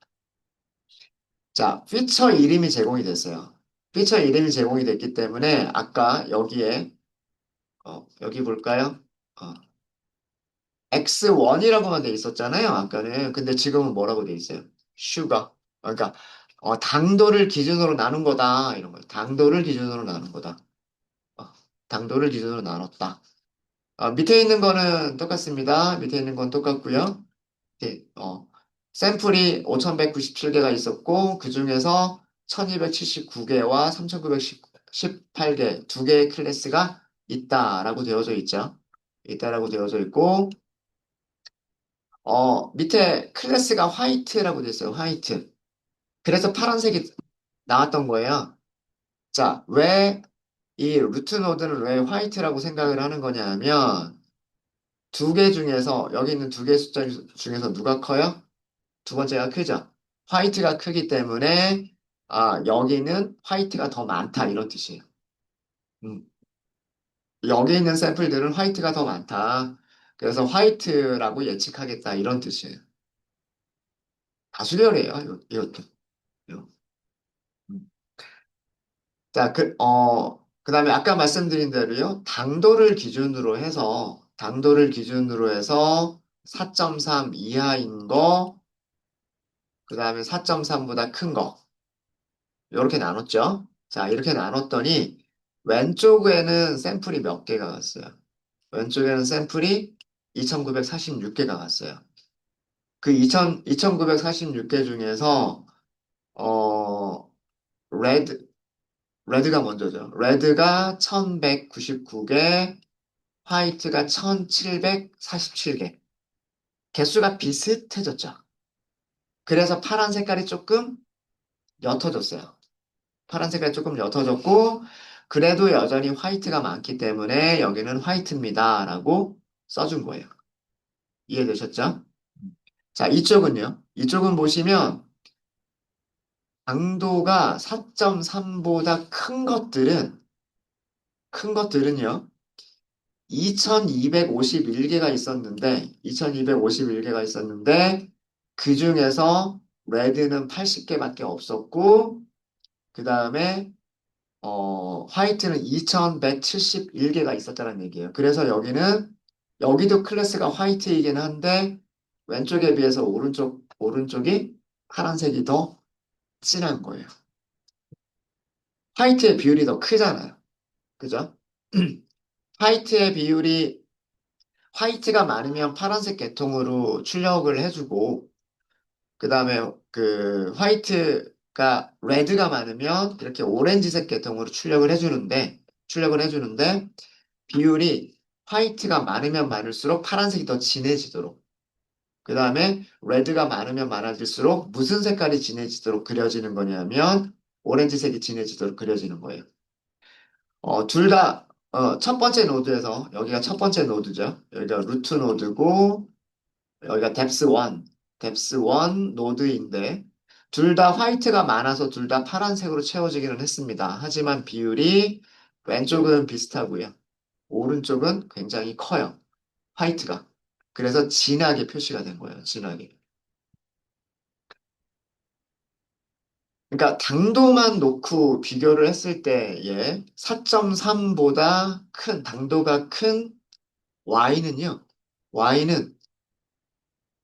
자, 피처 이름이 제공이 됐어요. 피처 이름이 제공이 됐기 때문에 아까 여기에 여기 볼까요? 어, X1이라고만 돼 있었잖아요. 아까는. 근데 지금은 뭐라고 돼 있어요? 슈가. 그러니까 당도를 기준으로 나눈 거다. 이런 거예요. 당도를 기준으로 나눈 거다. 어, 당도를 기준으로 나눴다. 밑에 있는 거는 똑같습니다. 밑에 있는 건 똑같고요. 네, 샘플이 5197개가 있었고, 그 중에서 1279개와 3918개, 두 개의 클래스가 있다라고 되어져 있죠. 있다라고 되어져 있고, 밑에 클래스가 화이트라고 돼 있어요. 화이트. 그래서 파란색이 나왔던 거예요. 자, 왜 이 루트 노드는 왜 화이트라고 생각을 하는 거냐 하면, 두 개 중에서, 여기 있는 두 개 숫자 중에서 누가 커요? 두 번째가 크죠. 화이트가 크기 때문에 여기는 화이트가 더 많다 이런 뜻이에요. 음, 여기 있는 샘플들은 화이트가 더 많다. 그래서 화이트라고 예측하겠다 이런 뜻이에요. 다수결이에요. 이것도. 이거. 음. 자, 그다음에 아까 말씀드린 대로요. 당도를 기준으로 해서 4.3 이하인 거, 그다음에 4.3보다 큰 거. 이렇게 나눴죠. 자, 이렇게 나눴더니 왼쪽에는 샘플이 몇 개가 갔어요. 왼쪽에는 샘플이 2946개가 갔어요. 그 2946개 중에서 어 레드 레드가 먼저죠. 레드가 1199개, 화이트가 1747개. 개수가 비슷해졌죠. 그래서 파란 색깔이 조금 옅어졌어요. 파란 색깔이 조금 옅어졌고, 그래도 여전히 화이트가 많기 때문에 여기는 화이트입니다라고 써준 거예요. 이해되셨죠? 자, 이쪽은요. 이쪽은 보시면 강도가 4.3보다 큰 것들은요. 2251개가 있었는데, 그 중에서 레드는 80개밖에 없었고, 그 다음에 화이트는 2171개가 있었다는 얘기예요. 그래서 여기도 클래스가 화이트이긴 한데, 왼쪽에 비해서 오른쪽이 파란색이 더 진한 거예요. 화이트의 비율이 더 크잖아요. 그죠? 화이트의 비율이, 화이트가 많으면 파란색 계통으로 출력을 해주고, 그 다음에 화이트가, 레드가 많으면 이렇게 오렌지색 계통으로 출력을 해주는데, 비율이 화이트가 많으면 많을수록 파란색이 더 진해지도록. 그 다음에 레드가 많으면 많아질수록 무슨 색깔이 진해지도록 그려지는 거냐면 오렌지색이 진해지도록 그려지는 거예요. 첫 번째 노드에서, 여기가 첫 번째 노드죠. 여기가 루트 노드고, 여기가 뎁스 1 노드인데, 둘 다 화이트가 많아서 둘 다 파란색으로 채워지기는 했습니다. 하지만 비율이 왼쪽은 비슷하고요. 오른쪽은 굉장히 커요. 화이트가. 그래서 진하게 표시가 된 거예요. 진하게. 그러니까 당도만 놓고 비교를 했을 때에 4.3보다 당도가 큰 Y는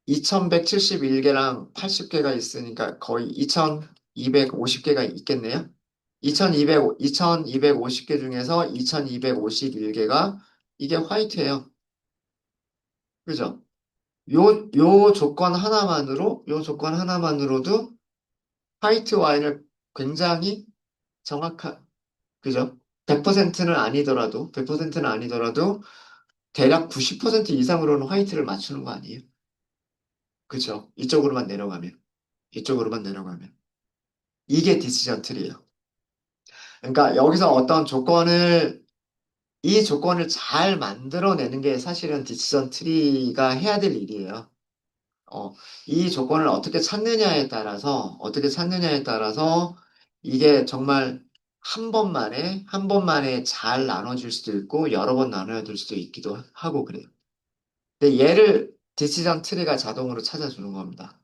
2171개랑 80개가 있으니까 거의 2250개가 있겠네요. 2250개 중에서 2251개가 이게 화이트예요. 그죠? 요 조건 하나만으로도 화이트 와인을 굉장히 정확한, 그죠? 100%는 아니더라도 대략 90% 이상으로는 화이트를 맞추는 거 아니에요? 그죠? 이쪽으로만 내려가면. 이게 디시전 트리예요. 그러니까 여기서 이 조건을 잘 만들어내는 게 사실은 디시전 트리가 해야 될 일이에요. 어, 이 조건을 어떻게 찾느냐에 따라서 이게 정말 한 번만에 잘 나눠질 수도 있고 여러 번 나눠야 될 수도 있기도 하고 그래요. 근데 얘를 디시전 트리가 자동으로 찾아주는 겁니다.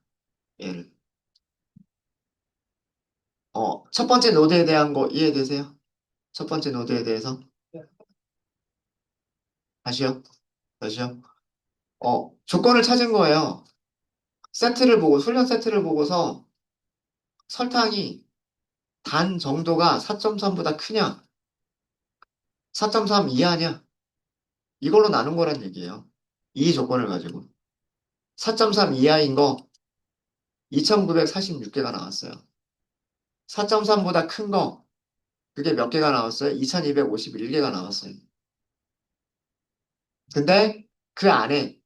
얘를. 첫 번째 노드에 대한 거 이해되세요? 첫 번째 노드에 대해서. 다시요. 다시요. 조건을 찾은 거예요. 훈련 세트를 보고서 설탕이 단 정도가 4.3보다 크냐, 4.3 이하냐, 이걸로 나눈 거란 얘기예요. 이 조건을 가지고. 4.3 이하인 거 2,946개가 나왔어요. 4.3보다 큰 거, 그게 몇 개가 나왔어요? 2,251개가 나왔어요. 근데 그 안에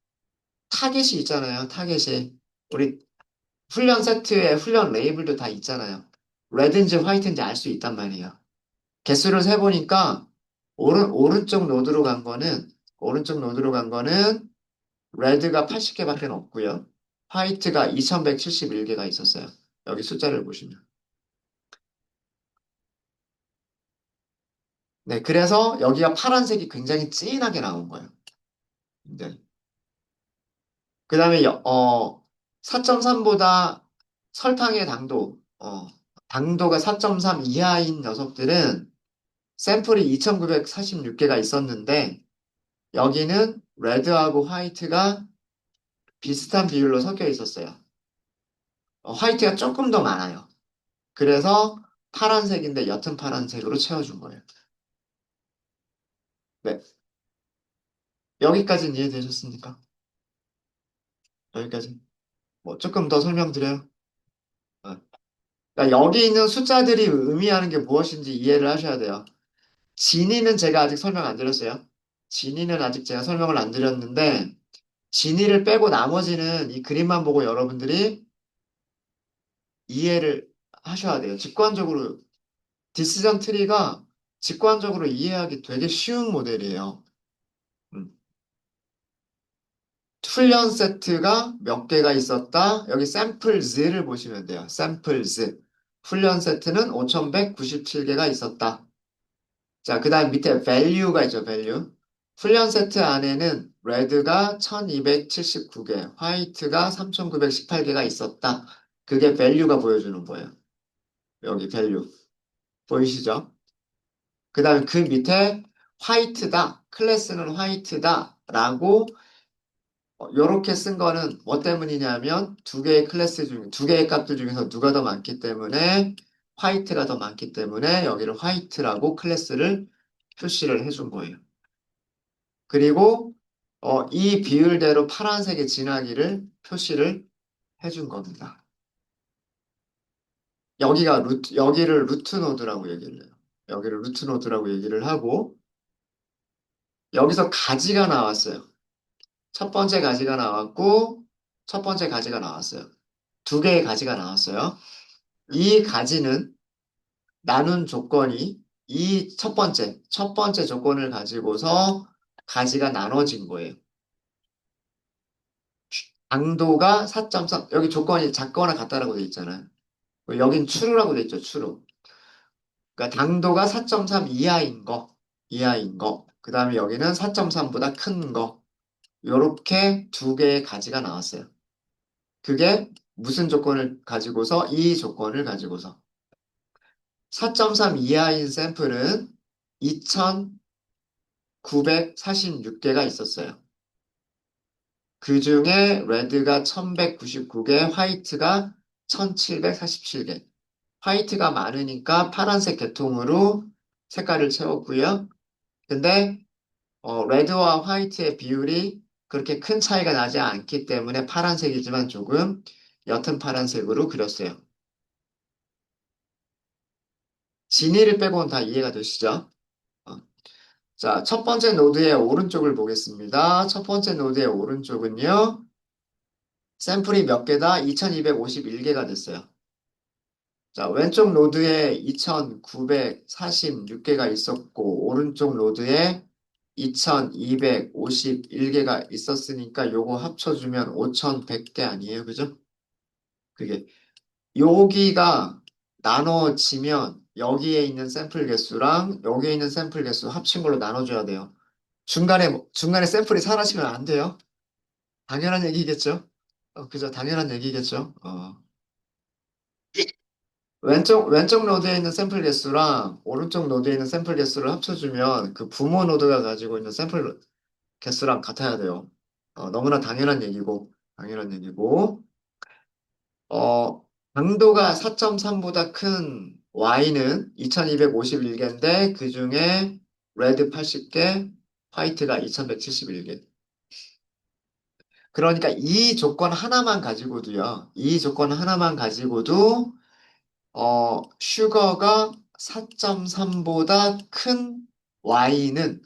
타겟이 있잖아요. 타겟이. 우리 훈련 세트에 훈련 레이블도 다 있잖아요. 레드인지 화이트인지 알 수 있단 말이에요. 개수를 세보니까 오른쪽 노드로 간 거는 레드가 80개밖에 없고요. 화이트가 2171개가 있었어요. 여기 숫자를 보시면. 네, 그래서 여기가 파란색이 굉장히 진하게 나온 거예요. 네. 그 다음에 4.3보다 설탕의 당도가 4.3 이하인 녀석들은 샘플이 2,946개가 있었는데 여기는 레드하고 화이트가 비슷한 비율로 섞여 있었어요. 화이트가 조금 더 많아요. 그래서 파란색인데 옅은 파란색으로 채워준 거예요. 네. 여기까지는 이해되셨습니까? 여기까지. 뭐 조금 더 설명드려요. 어. 그러니까 여기 있는 숫자들이 의미하는 게 무엇인지 이해를 하셔야 돼요. 진위는 제가 아직 설명 안 드렸어요. 진위는 아직 제가 설명을 안 드렸는데, 진위를 빼고 나머지는 이 그림만 보고 여러분들이 이해를 하셔야 돼요. 디시전 트리가 직관적으로 이해하기 되게 쉬운 모델이에요. 음. 훈련 세트가 몇 개가 있었다. 여기 샘플즈를 보시면 돼요. 샘플즈. 훈련 세트는 5,197개가 있었다. 자, 그 다음 밑에 value가 있죠, value. 훈련 세트 안에는 레드가 1279개, 화이트가 3918개가 있었다. 그게 value가 보여주는 거예요. 여기 value. 보이시죠? 그 다음에 그 밑에 화이트다. 클래스는 화이트다. 라고 요렇게 쓴 거는 뭐 때문이냐면 두 개의 값들 중에서 누가 더 많기 때문에 화이트가 더 많기 때문에 여기를 화이트라고 클래스를 표시를 해준 거예요. 그리고 이 비율대로 파란색의 진하기를 표시를 해준 겁니다. 여기를 루트 노드라고 얘기를 해요. 여기를 루트 노드라고 얘기를 하고 여기서 가지가 나왔어요. 첫 번째 가지가 나왔고 첫 번째 가지가 나왔어요. 두 개의 가지가 나왔어요. 이 가지는 나눈 조건이 이 첫 번째 조건을 가지고서 가지가 나눠진 거예요. 당도가 4.3, 여기 조건이 작거나 같다라고 돼 있잖아요. 여긴 true라고 돼 있죠, true. 그러니까 당도가 4.3 이하인 거. 그 다음에 여기는 4.3보다 큰 거. 요렇게 두 개의 가지가 나왔어요. 그게 무슨 조건을 가지고서? 이 조건을 가지고서. 4.3 이하인 샘플은 2,946개가 있었어요. 그 중에 레드가 1,199개, 화이트가 1,747개. 화이트가 많으니까 파란색 계통으로 색깔을 채웠고요. 근데 레드와 화이트의 비율이 그렇게 큰 차이가 나지 않기 때문에 파란색이지만 조금 옅은 파란색으로 그렸어요. 진위를 빼고는 다 이해가 되시죠? 어. 자, 첫 번째 노드의 오른쪽을 보겠습니다. 첫 번째 노드의 오른쪽은요, 샘플이 몇 개다? 2251개가 됐어요. 자, 왼쪽 노드에 2946개가 있었고, 오른쪽 노드에 2251개가 있었으니까 요거 합쳐주면 5100개 아니에요? 그죠? 그게. 여기가 나눠지면 여기에 있는 샘플 개수랑 여기에 있는 샘플 개수 합친 걸로 나눠줘야 돼요. 중간에 샘플이 사라지면 안 돼요. 당연한 얘기겠죠? 그죠? 당연한 얘기겠죠? 왼쪽 노드에 있는 샘플 개수랑 오른쪽 노드에 있는 샘플 개수를 합쳐주면 그 부모 노드가 가지고 있는 샘플 개수랑 같아야 돼요. 너무나 당연한 얘기고, 어, 강도가 4.3보다 큰 Y는 2251개인데 그 중에 레드 80개, 화이트가 2171개. 그러니까 이 조건 하나만 가지고도 슈거가 4.3보다 큰 Y는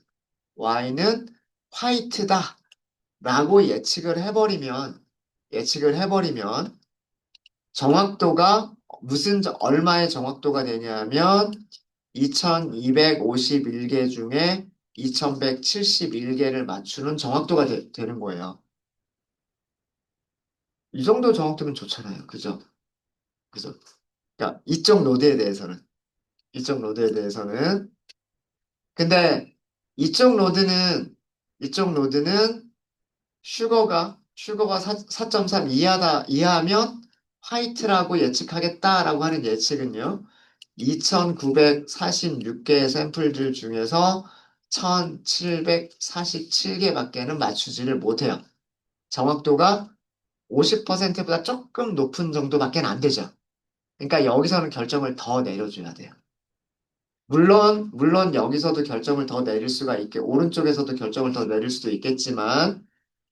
화이트다라고 예측을 해버리면 정확도가 얼마의 정확도가 되냐면 2251개 중에 2171개를 맞추는 정확도가 되는 거예요. 이 정도 정확도면 좋잖아요. 그죠? 그죠? 그러니까 이쪽 노드에 대해서는 근데 이쪽 노드는 이쪽 노드는 슈거가 4.3 이하면 화이트라고 예측하겠다라고 하는 예측은요. 2946개의 샘플들 중에서 1747개밖에는 맞추지를 못해요. 정확도가 50%보다 조금 높은 정도밖에 안 되죠. 그러니까 여기서는 결정을 더 내려줘야 돼요. 물론 여기서도 결정을 더 내릴 수가 오른쪽에서도 결정을 더 내릴 수도 있겠지만,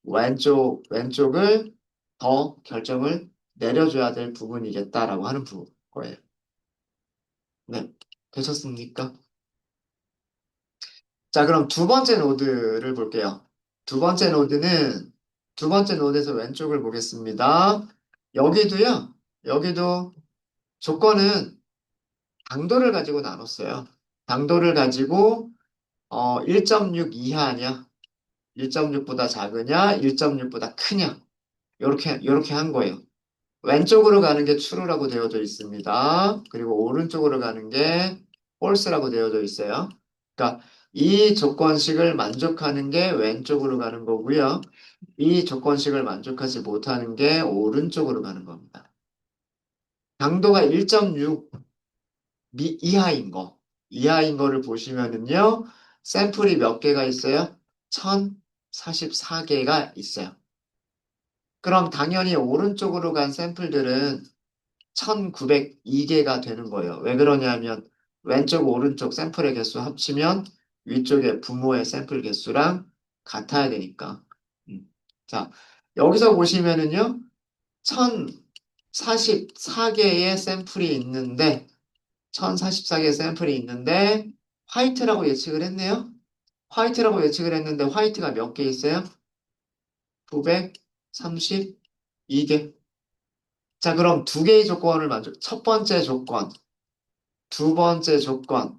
왼쪽을 더 결정을 내려줘야 될 부분이겠다라고 하는 거예요. 네. 되셨습니까? 자, 그럼 두 번째 노드를 볼게요. 두 번째 노드는, 두 번째 노드에서 왼쪽을 보겠습니다. 여기도 조건은 당도를 가지고 나눴어요. 당도를 가지고, 1.6 이하냐, 1.6보다 작으냐, 1.6보다 크냐, 요렇게 한 거예요. 왼쪽으로 가는 게 true라고 되어져 있습니다. 그리고 오른쪽으로 가는 게 false라고 되어져 있어요. 그러니까 이 조건식을 만족하는 게 왼쪽으로 가는 거고요. 이 조건식을 만족하지 못하는 게 오른쪽으로 가는 겁니다. 강도가 1.6 이하인 거를 보시면은요. 샘플이 몇 개가 있어요? 1044개가 있어요. 그럼 당연히 오른쪽으로 간 샘플들은 1902개가 되는 거예요. 왜 그러냐면 왼쪽, 오른쪽 샘플의 개수 합치면 위쪽의 부모의 샘플 개수랑 같아야 되니까. 음. 자, 여기서 보시면은요. 1044개의 샘플이 있는데 1044개의 샘플이 있는데 화이트라고 예측을 했는데 화이트가 몇 개 있어요? 932개. 자, 그럼 두 개의 조건을 첫 번째 조건, 두 번째 조건,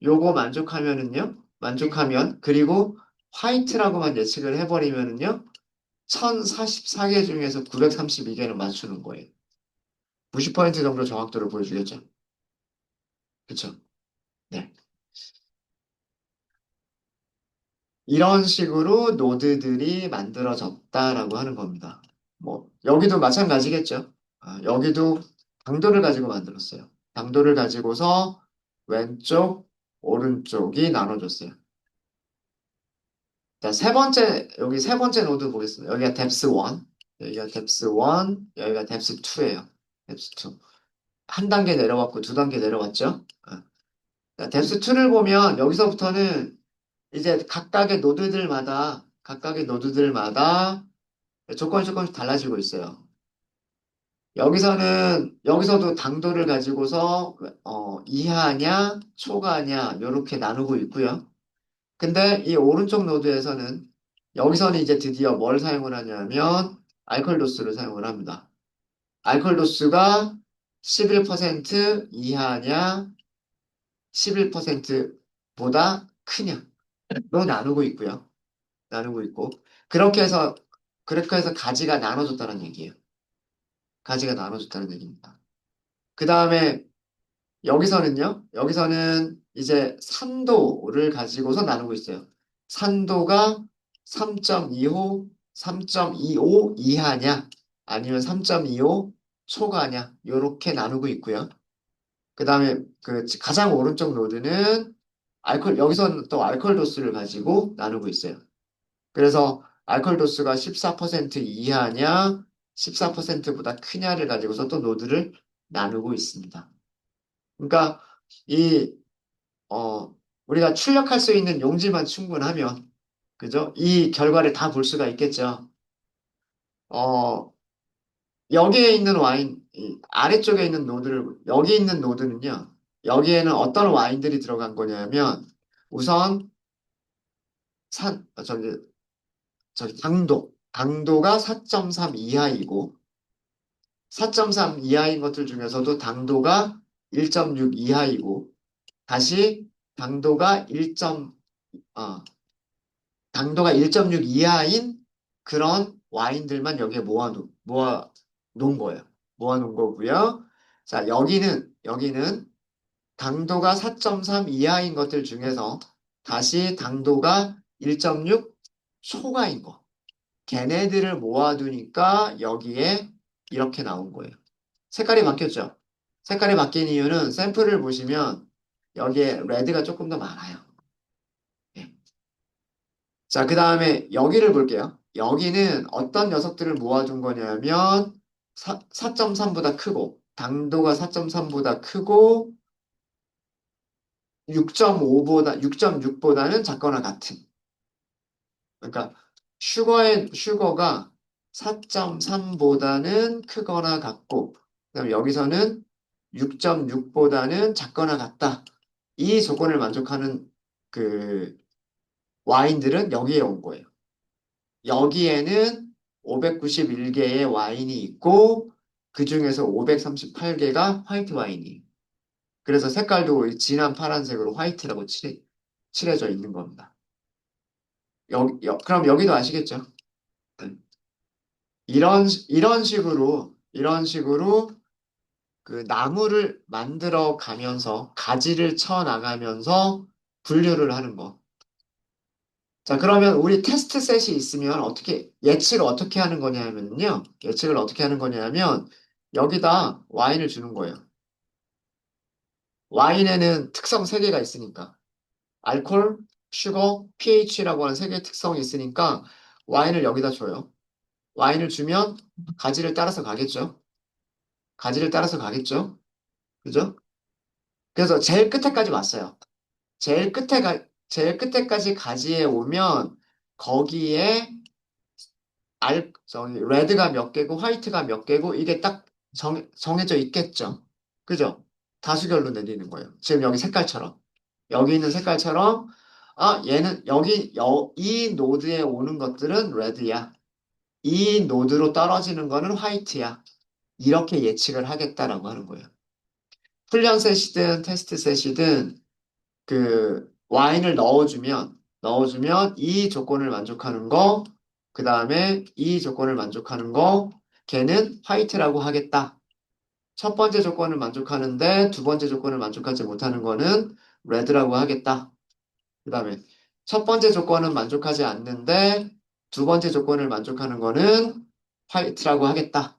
요거 만족하면, 그리고 화이트라고만 예측을 해버리면은요, 1044개 중에서 932개는 맞추는 거예요. 90% 정도 정확도를 보여주겠죠. 그쵸? 네. 이런 식으로 노드들이 만들어졌다라고 하는 겁니다. 뭐, 여기도 마찬가지겠죠. 여기도 당도를 가지고 만들었어요. 당도를 가지고서 왼쪽, 오른쪽이 나눠졌어요. 자, 여기 세 번째 노드 보겠습니다. 여기가 depth 1, 여기가 depth 1, 여기가 depth 2예요. depth 2. 한 단계 내려왔고 두 단계 내려왔죠? 자, depth 2를 보면 여기서부터는 이제 각각의 노드들마다 조건이 조금씩 달라지고 있어요. 여기서도 당도를 가지고서, 이하냐, 초가냐, 요렇게 나누고 있고요. 근데 이 오른쪽 노드에서는, 여기서는 이제 드디어 뭘 사용을 하냐면, 알코올 도수를 사용을 합니다. 알코올 도수가 11% 이하냐, 11%보다 크냐로 나누고 있고요. 나누고 있고. 그렇게 해서, 그렇게 해서 가지가 나눠졌다는 얘기예요. 가지가 나눠졌다는 얘기입니다. 그 다음에 여기서는 이제 산도를 가지고서 나누고 있어요. 산도가 3.25, 3.25 이하냐, 아니면 3.25 초과냐, 요렇게 나누고 있고요. 그 다음에 그 가장 오른쪽 노드는 여기서는 또 알코올 도수를 가지고 나누고 있어요. 그래서 알코올 도수가 14% 이하냐, 14%보다 크냐를 가지고서 또 노드를 나누고 있습니다. 그러니까 이 우리가 출력할 수 있는 용지만 충분하면 그죠? 이 결과를 다 볼 수가 있겠죠. 어, 여기에 있는 이 아래쪽에 있는 여기 있는 노드는요. 여기에는 어떤 와인들이 들어간 거냐면 우선 저기 당도가 4.3 이하이고 4.3 이하인 것들 중에서도 당도가 1.6 이하이고 다시 당도가 1. 어, 당도가 1.6 이하인 그런 와인들만 여기에 모아 놓은 거예요. 모아 놓은 거고요. 자, 여기는 당도가 4.3 이하인 것들 중에서 다시 당도가 1.6 초과인 거. 걔네들을 모아두니까 여기에 이렇게 나온 거예요. 색깔이 바뀌었죠? 색깔이 바뀐 이유는 샘플을 보시면 여기에 레드가 조금 더 많아요. 예. 자, 그 다음에 여기를 볼게요. 여기는 어떤 녀석들을 모아둔 거냐면 4.3보다 크고 당도가 4.3보다 크고 6.6보다는 작거나 같은. 그러니까 슈거가 4.3보다는 크거나 같고 그다음에 여기서는 6.6보다는 작거나 같다. 이 조건을 만족하는 그 와인들은 여기에 온 거예요. 여기에는 591개의 와인이 있고 그 중에서 538개가 화이트 와인이. 그래서 색깔도 진한 파란색으로 화이트라고 칠해져 있는 겁니다. 그럼 여기도 아시겠죠? 네. 이런 식으로 그 나무를 만들어 가면서 가지를 쳐 나가면서 분류를 하는 거. 자, 그러면 우리 테스트 셋이 있으면 예측을 어떻게 하는 거냐면요. 예측을 어떻게 하는 거냐면, 여기다 와인을 주는 거예요. 와인에는 특성 3개가 있으니까. 알코올, 슈거, pH라고 하는 3개의 특성이 있으니까, 와인을 여기다 줘요. 와인을 주면 가지를 따라서 가겠죠? 가지를 따라서 가겠죠? 그죠? 그래서 제일 끝에까지 왔어요. 제일 끝에까지 가지에 오면, 거기에 레드가 몇 개고 화이트가 몇 개고 이게 딱 정해져 있겠죠. 그죠? 다수결로 내리는 거예요. 지금 여기 색깔처럼. 여기 있는 색깔처럼, 얘는 이 노드에 오는 것들은 레드야. 이 노드로 떨어지는 거는 화이트야. 이렇게 예측을 하겠다라고 하는 거예요. 훈련 셋이든 테스트 셋이든 그 와인을 넣어주면 이 조건을 만족하는 거, 그 다음에 이 조건을 만족하는 거, 걔는 화이트라고 하겠다. 첫 번째 조건을 만족하는데 두 번째 조건을 만족하지 못하는 거는 레드라고 하겠다. 그 다음에 첫 번째 조건은 만족하지 않는데 두 번째 조건을 만족하는 거는 화이트라고 하겠다.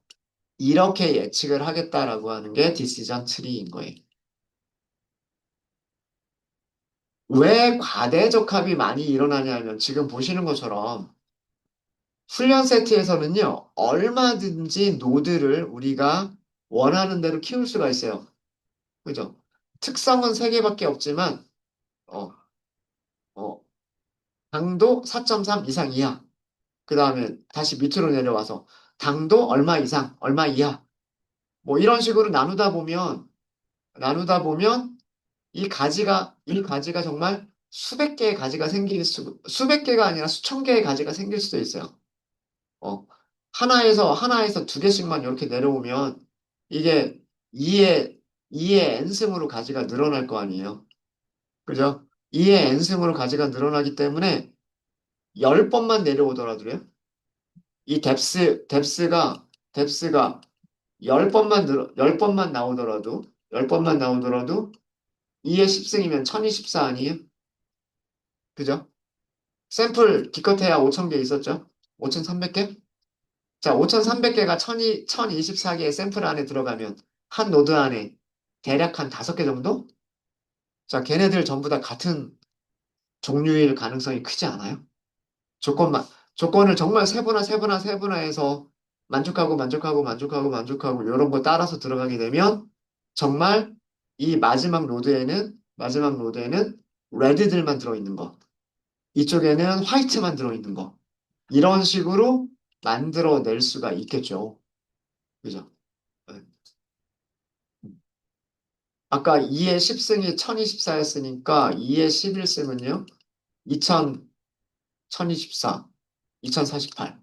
이렇게 예측을 하겠다라고 하는 게 디시전 트리인 거예요. 왜 과대적합이 많이 일어나냐면 지금 보시는 것처럼 훈련 세트에서는요, 얼마든지 노드를 우리가 원하는 대로 키울 수가 있어요. 그죠? 특성은 3개밖에 없지만, 어, 어, 당도 4.3 이상 이하. 그 다음에 다시 밑으로 내려와서 당도 얼마 이상, 얼마 이하. 뭐 이런 식으로 나누다 보면 이 가지가 정말 수백 개의 가지가 수백 개가 아니라 수천 개의 가지가 생길 수도 있어요. 어, 하나에서 두 개씩만 이렇게 내려오면 이게 2의 n승으로 가지가 늘어날 거 아니에요. 그죠? 2의 n승으로 가지가 늘어나기 때문에 10번만 내려오더라도요. 뎁스가 10번만 나오더라도 2의 10승이면 1024 아니에요? 그죠? 샘플 기껏해야 5,000개 있었죠? 5,300개? 자, 5,300개가 1024개의 샘플 안에 들어가면 한 노드 안에 대략 한 5개 정도? 자, 걔네들 전부 다 같은 종류일 가능성이 크지 않아요? 조건만, 조건을 정말 세분화해서 만족하고 이런 거 따라서 들어가게 되면 정말 이 마지막 노드에는 레드들만 들어있는 거. 이쪽에는 화이트만 들어있는 거. 이런 식으로 만들어낼 수가 있겠죠. 그죠? 네. 아까 2의 10승이 1024였으니까 2의 11승은요? 2000, 1024, 2048.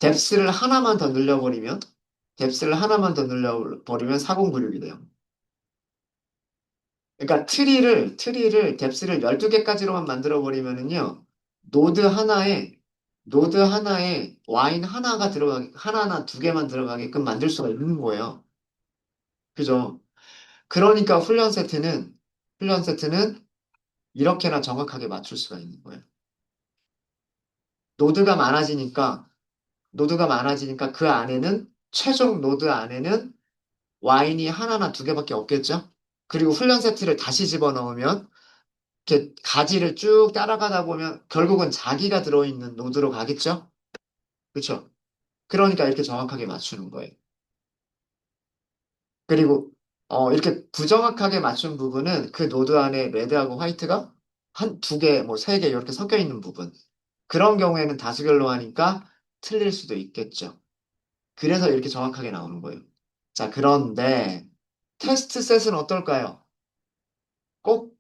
뎁스를 하나만 더 늘려버리면 4096이 돼요. 그러니까 트리를 뎁스를 12개까지로만 만들어버리면은요, 노드 하나에, 노드 하나에 와인 하나나 두 개만 들어가게끔 만들 수가 있는 거예요. 그죠? 그러니까 훈련 세트는 이렇게나 정확하게 맞출 수가 있는 거예요. 노드가 많아지니까, 노드가 많아지니까 최종 노드 안에는 와인이 하나나 두 개밖에 없겠죠? 그리고 훈련 세트를 다시 집어넣으면 이렇게 가지를 쭉 따라가다 보면 결국은 자기가 들어있는 노드로 가겠죠? 그렇죠? 그러니까 이렇게 정확하게 맞추는 거예요. 그리고 이렇게 부정확하게 맞춘 부분은 그 노드 안에 레드하고 화이트가 한 두 개, 뭐 세 개 이렇게 섞여 있는 부분. 그런 경우에는 다수결로 하니까 틀릴 수도 있겠죠. 그래서 이렇게 정확하게 나오는 거예요. 자, 그런데 테스트 셋은 어떨까요? 꼭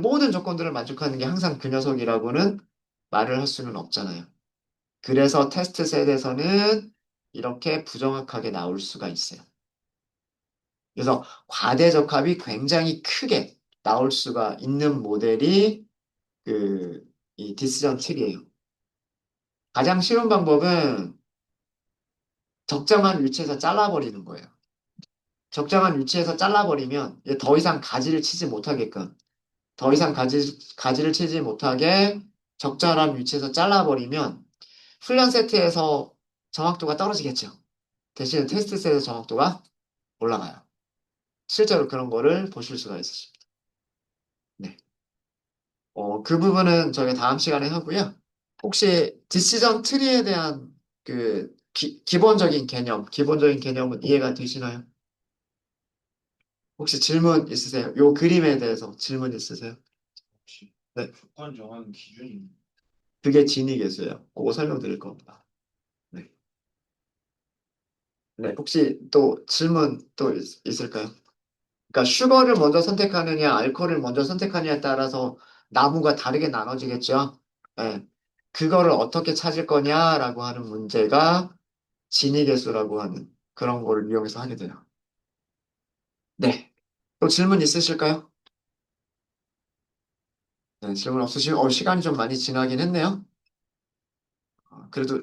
모든 조건들을 만족하는 게 항상 그 녀석이라고는 말을 할 수는 없잖아요. 그래서 테스트 셋에서는 이렇게 부정확하게 나올 수가 있어요. 그래서 과대적합이 굉장히 크게 나올 수가 있는 모델이 이 디시전 트리예요. 가장 쉬운 방법은 적정한 위치에서 잘라버리는 거예요. 적정한 위치에서 잘라버리면 이제 더 이상 가지를 치지 못하게끔 더 이상 가지를 치지 못하게 적절한 위치에서 잘라버리면 훈련 세트에서 정확도가 떨어지겠죠. 대신 테스트 셋에서 정확도가 올라가요. 실제로 그런 거를 보실 수가 있으십니다. 네. 그 부분은 저희가 다음 시간에 하고요. 혹시 디시전 트리에 대한 기본적인 개념은 이해가 되시나요? 혹시 질문 있으세요? 요 그림에 대해서 질문 있으세요? 혹시 네. 조건 정하는 기준이 그게 진위계수예요. 그거 설명드릴 겁니다. 네. 네. 혹시 또 질문 또 있을까요? 그러니까 슈거를 먼저 선택하느냐, 알코올을 먼저 선택하느냐에 따라서 나무가 다르게 나눠지겠죠. 네. 그거를 어떻게 찾을 거냐라고 하는 문제가 진위계수라고 하는 그런 거를 이용해서 하게 돼요. 네. 또 질문 있으실까요? 네, 질문 없으시면 시간이 좀 많이 지나긴 했네요. 그래도